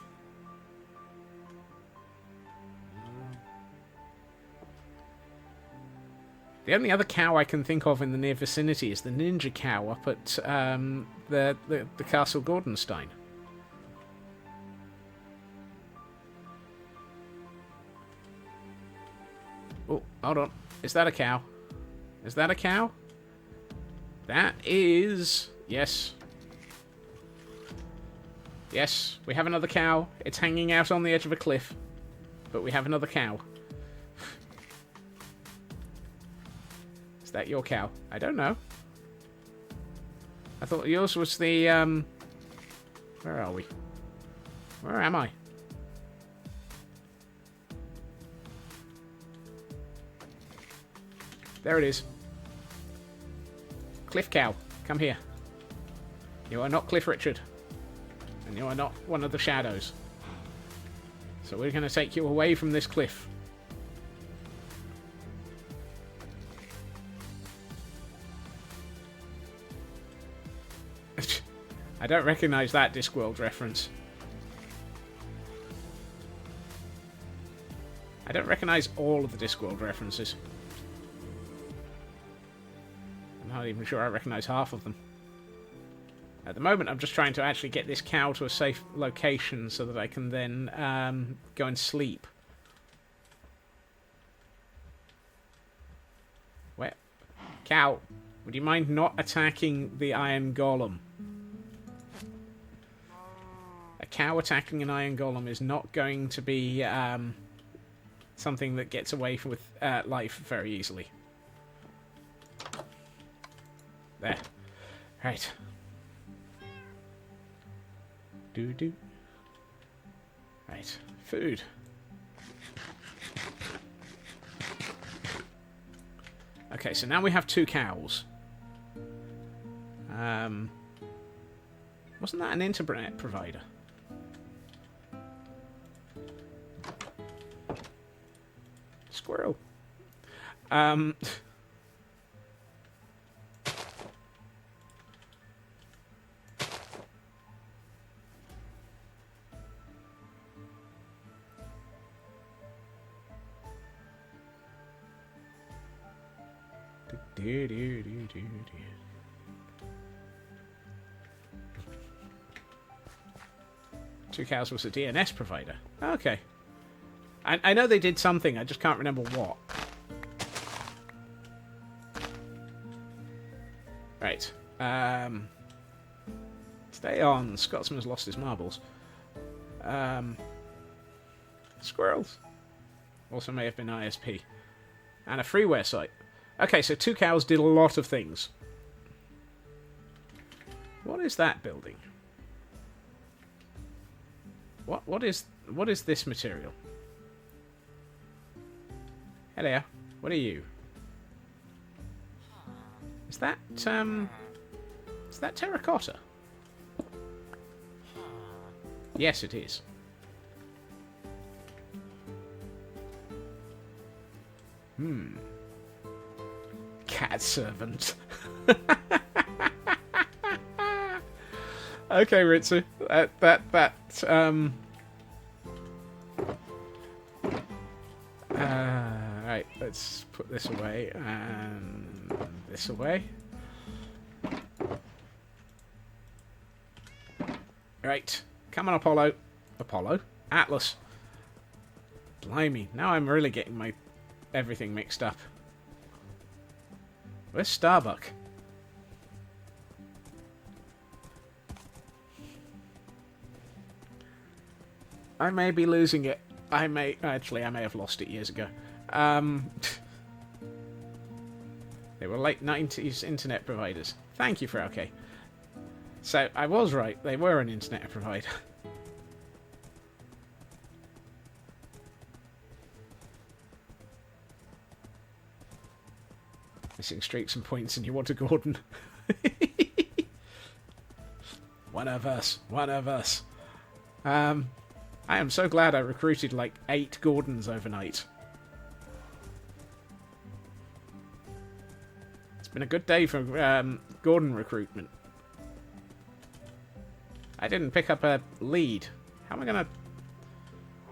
The only other cow I can think of in the near vicinity is the ninja cow up at the Castle Gordonstein. Oh, hold on. Is that a cow? Is that a cow? That is... Yes. Yes, we have another cow. It's hanging out on the edge of a cliff. But we have another cow. Is that your cow? I don't know. I thought yours was the... Where are we? Where am I? There it is. Cliff Cow, come here. You are not Cliff Richard. And you are not one of the shadows. So we're going to take you away from this cliff. I don't recognise that Discworld reference. I don't recognise all of the Discworld references. I'm not even sure I recognise half of them. At the moment, I'm just trying to actually get this cow to a safe location so that I can then go and sleep. Where? Cow, would you mind not attacking the iron golem? A cow attacking an iron golem is not going to be something that gets away with life very easily. There. Right. Do. Right. Food. Okay, so now we have 2 cows. Wasn't that an internet provider? Squirrel. Two cows was a DNS provider. Okay. I know they did something, I just can't remember what. Right. Stay on. Scotsman's lost his marbles. Squirrels. Also may have been ISP. And a freeware site. Okay, so 2 cows did a lot of things. What is that building? What is this material? Hello. What are you? Is that terracotta? Yes, it is. Cat servant. Okay, Ritsu. Right, let's put this away and this away. Right, come on, Apollo. Atlas. Blimey, now I'm really getting my everything mixed up. Where's Starbuck? I may be losing it. I may have lost it years ago. They were late 90s internet providers. Thank you, Frauke. So, I was right. They were an internet provider. Missing streaks and points and you want a Gordon. One of us. One of us. I am so glad I recruited like 8 Gordons overnight. It's been a good day for Gordon recruitment. I didn't pick up a lead. How am I going to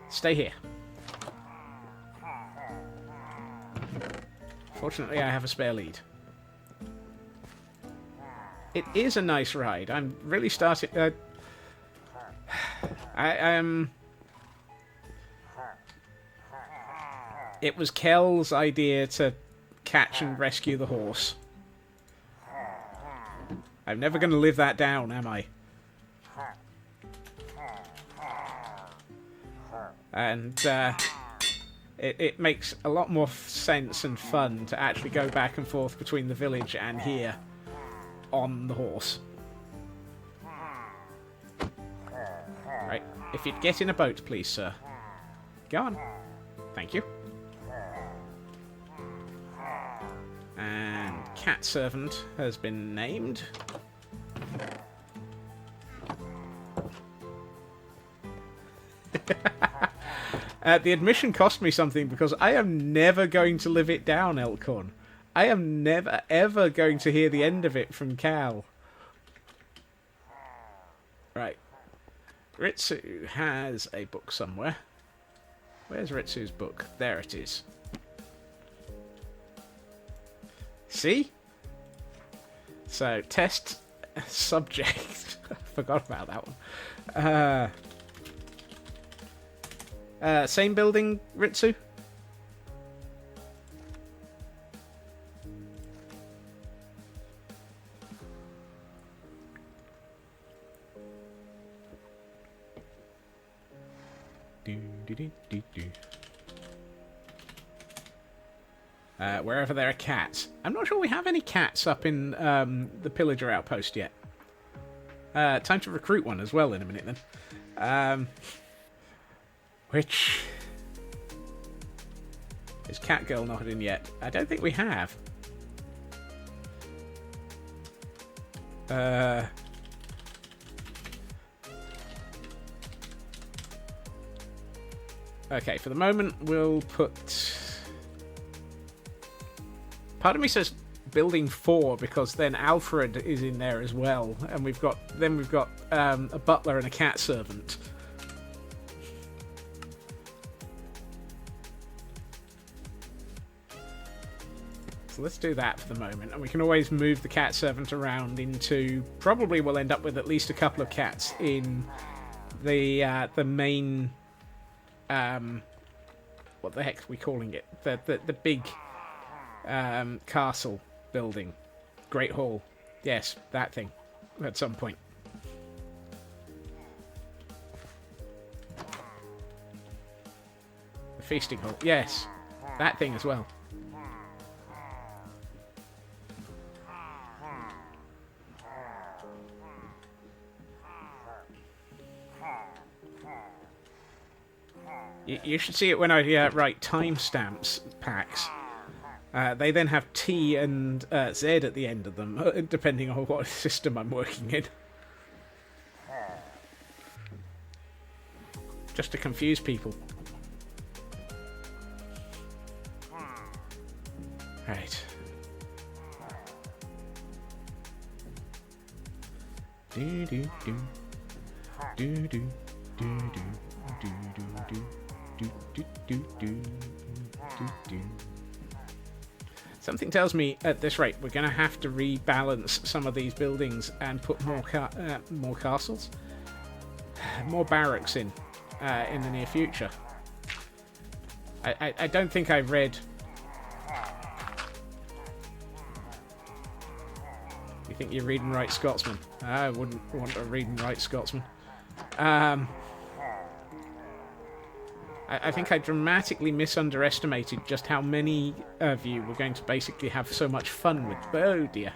stay here? Fortunately, I have a spare lead. It is a nice ride. I'm really starting... It was Kel's idea to catch and rescue the horse. I'm never going to live that down, am I? And it makes a lot more sense and fun to actually go back and forth between the village and here on the horse. Right, if you'd get in a boat, please, sir. Go on. Thank you. And cat servant has been named. The admission cost me something because I am never going to live it down, Elkhorn. I am never, ever going to hear the end of it from Cal. Right. Ritsu has a book somewhere. Where's Ritsu's book? There it is. See? So, test subject. Forgot about that one. Same building, Ritsu? Wherever there are cats. I'm not sure we have any cats up in the Pillager Outpost yet. Time to recruit one as well in a minute then. Which... Is Catgirl not in yet? I don't think we have. Okay, for the moment we'll put... Part of me says building 4 because then Alfred is in there as well, and we've got a butler and a cat servant. So let's do that for the moment, and we can always move the cat servant around into... Probably we'll end up with at least a couple of cats in the main... what the heck are we calling it? The big castle building. Great Hall. Yes, that thing. At some point. The feasting hall. Yes, that thing as well. You should see it when I write timestamps packs. They then have T and Z at the end of them, depending on what system I'm working in. Just to confuse people. Right. Do do do. Do do do do do do do. Something tells me at this rate we're going to have to rebalance some of these buildings and put more castles, more barracks in the near future. I don't think I read. You think you read and write Scotsman? I wouldn't want to read and write Scotsman. I think I dramatically misunderestimated just how many of you were going to basically have so much fun with... Oh, dear.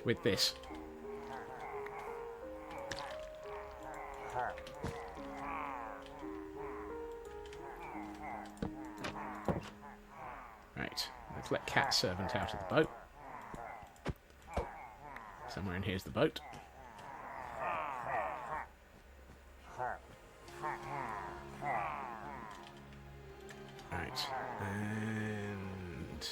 With this. Right, let's let Cat Servant out of the boat. Somewhere in here's the boat. Right, and...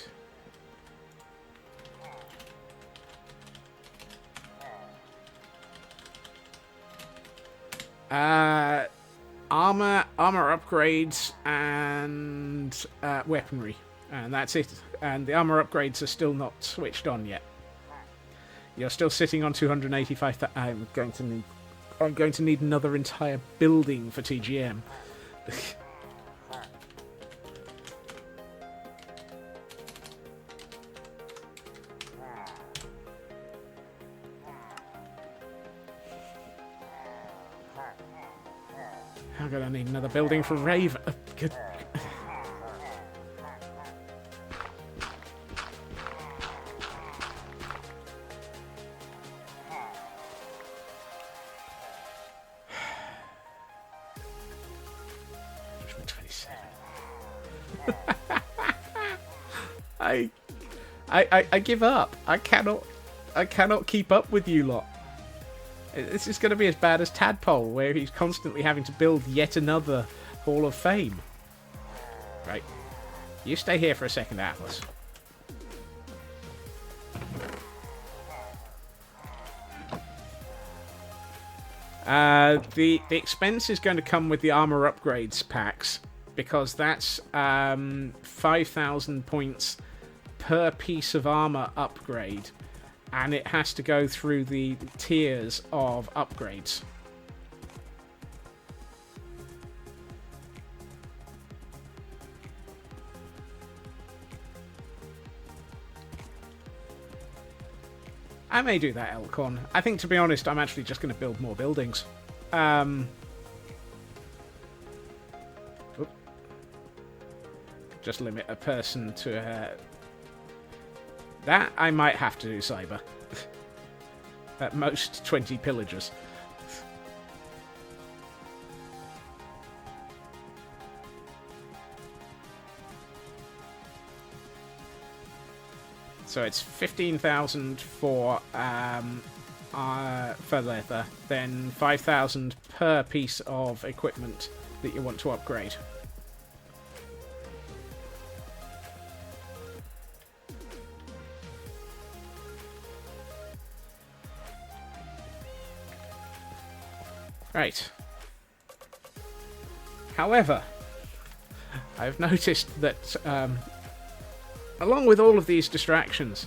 armor upgrades, and weaponry. And that's it. And the armor upgrades are still not switched on yet. You're still sitting on 285. I'm going to need another entire building for TGM. How could I need another building for Rave? Good. I give up. I cannot keep up with you lot. This is going to be as bad as Tadpole, where he's constantly having to build yet another Hall of Fame. Right. You stay here for a second, Atlas. The expense is going to come with the armor upgrades packs, because that's 5,000 points per piece of armor upgrade, and it has to go through the tiers of upgrades. I may do that, Elcon. I think, to be honest, I'm actually just going to build more buildings. Just limit a person to... that I might have to do, Cyber. At most 20 pillagers. So it's 15,000 for leather, then 5,000 per piece of equipment that you want to upgrade. Right. However, I've noticed that along with all of these distractions,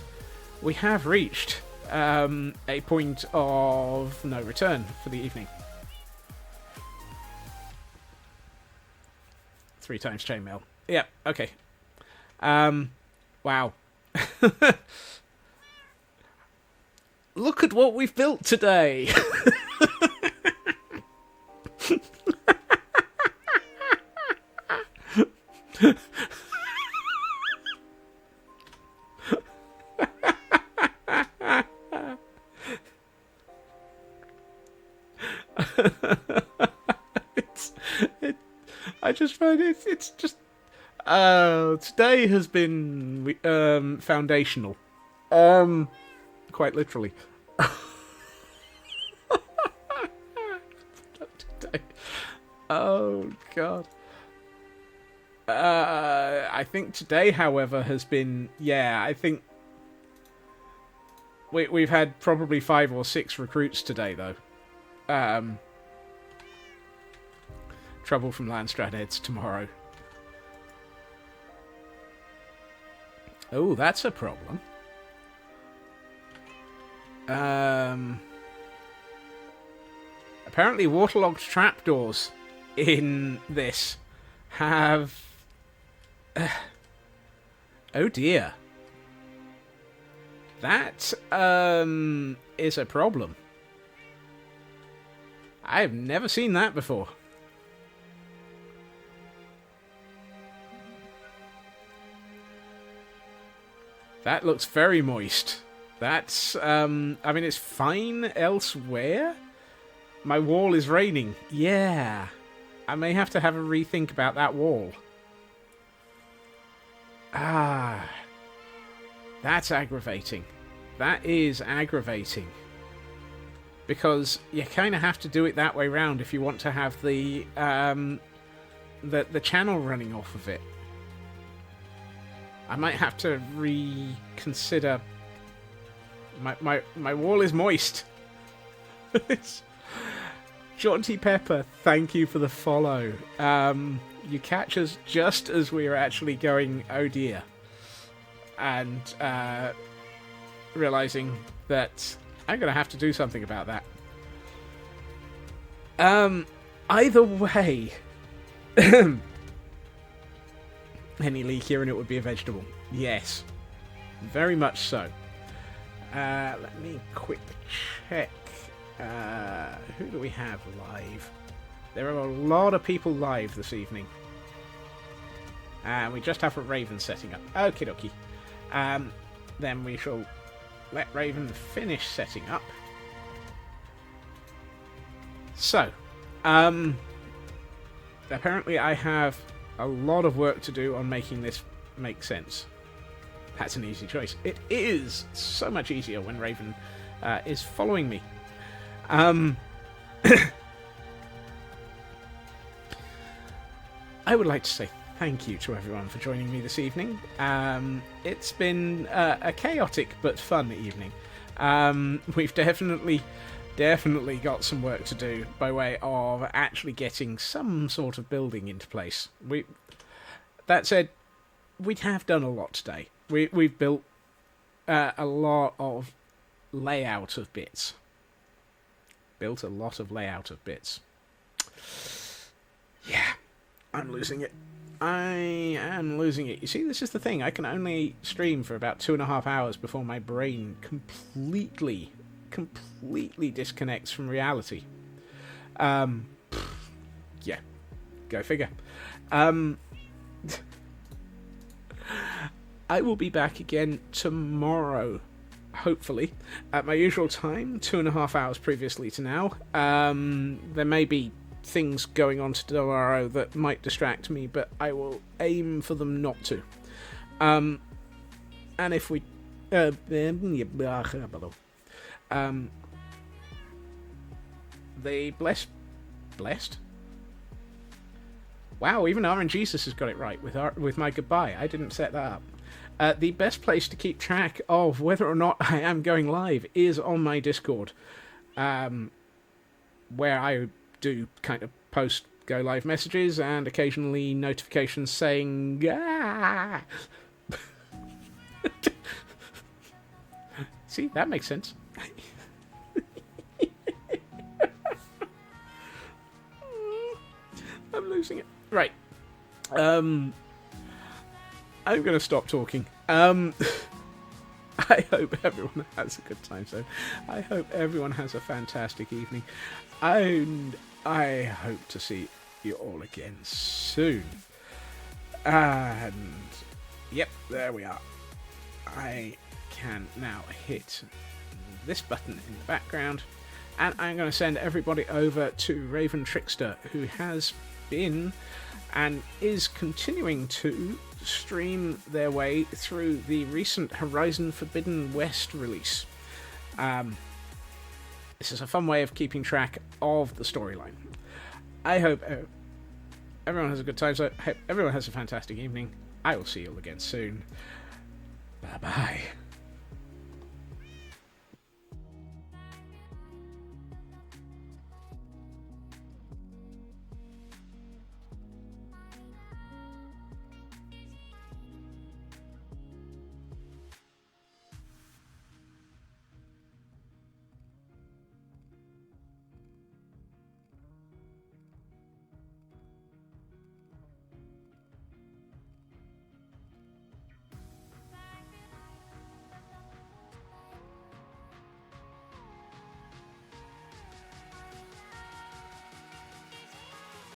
we have reached a point of no return for the evening. 3 times chainmail. Yeah, okay. Wow. Look at what we've built today! I just find it's just today has been foundational, quite literally. Oh god. I think today, however, has been... yeah, I think we've had probably 5 or 6 recruits today, though. Trouble from Landstrat heads tomorrow. Oh, that's a problem. Apparently waterlogged trapdoors in this have... oh dear. That is a problem. I've never seen that before. That looks very moist. That's, I mean, it's fine elsewhere. My wall is raining. Yeah. I may have to have a rethink about that wall. Ah. That's aggravating. That is aggravating. Because you kind of have to do it that way round if you want to have the channel running off of it. I might have to reconsider. My wall is moist. Jaunty Pepper, thank you for the follow. You catch us just as we are actually going, oh dear. And realizing that I'm going to have to do something about that. Either way, any leakier and it would be a vegetable. Yes, very much so. Let me quick check. Who do we have live? There are a lot of people live this evening. We just have a Raven setting up. Okie dokie. Then we shall let Raven finish setting up. So, apparently I have a lot of work to do on making this make sense. That's an easy choice. It is so much easier when Raven is following me. I would like to say thank you to everyone for joining me this evening. It's been a chaotic but fun evening. We've definitely got some work to do by way of actually getting some sort of building into place. That said, we have done a lot today. We've built a lot of layout of bits. Built a lot of layout of bits. Yeah, I'm losing it. I am losing it. You see, this is the thing. I can only stream for about 2.5 hours before my brain completely disconnects from reality. Yeah, go figure. I will be back again tomorrow, hopefully, at my usual time, 2.5 hours previously to now. There may be things going on tomorrow that might distract me, but I will aim for them not to. And if we... the blessed? Wow, even RNGesus has got it right with my goodbye. I didn't set that up. The best place to keep track of whether or not I am going live is on my Discord, where I do kind of post go live messages and occasionally notifications saying, ah! See, that makes sense. I'm losing it. Right. I'm going to stop talking. I hope everyone has a good time. So, I hope everyone has a fantastic evening. And I hope to see you all again soon. And, yep, there we are. I can now hit this button in the background. And I'm going to send everybody over to Raven Trickster, who has been and is continuing to stream their way through the recent Horizon Forbidden West release. This is a fun way of keeping track of the storyline. I hope everyone has a good time, so I hope everyone has a fantastic evening. I will see you all again soon. Bye-bye.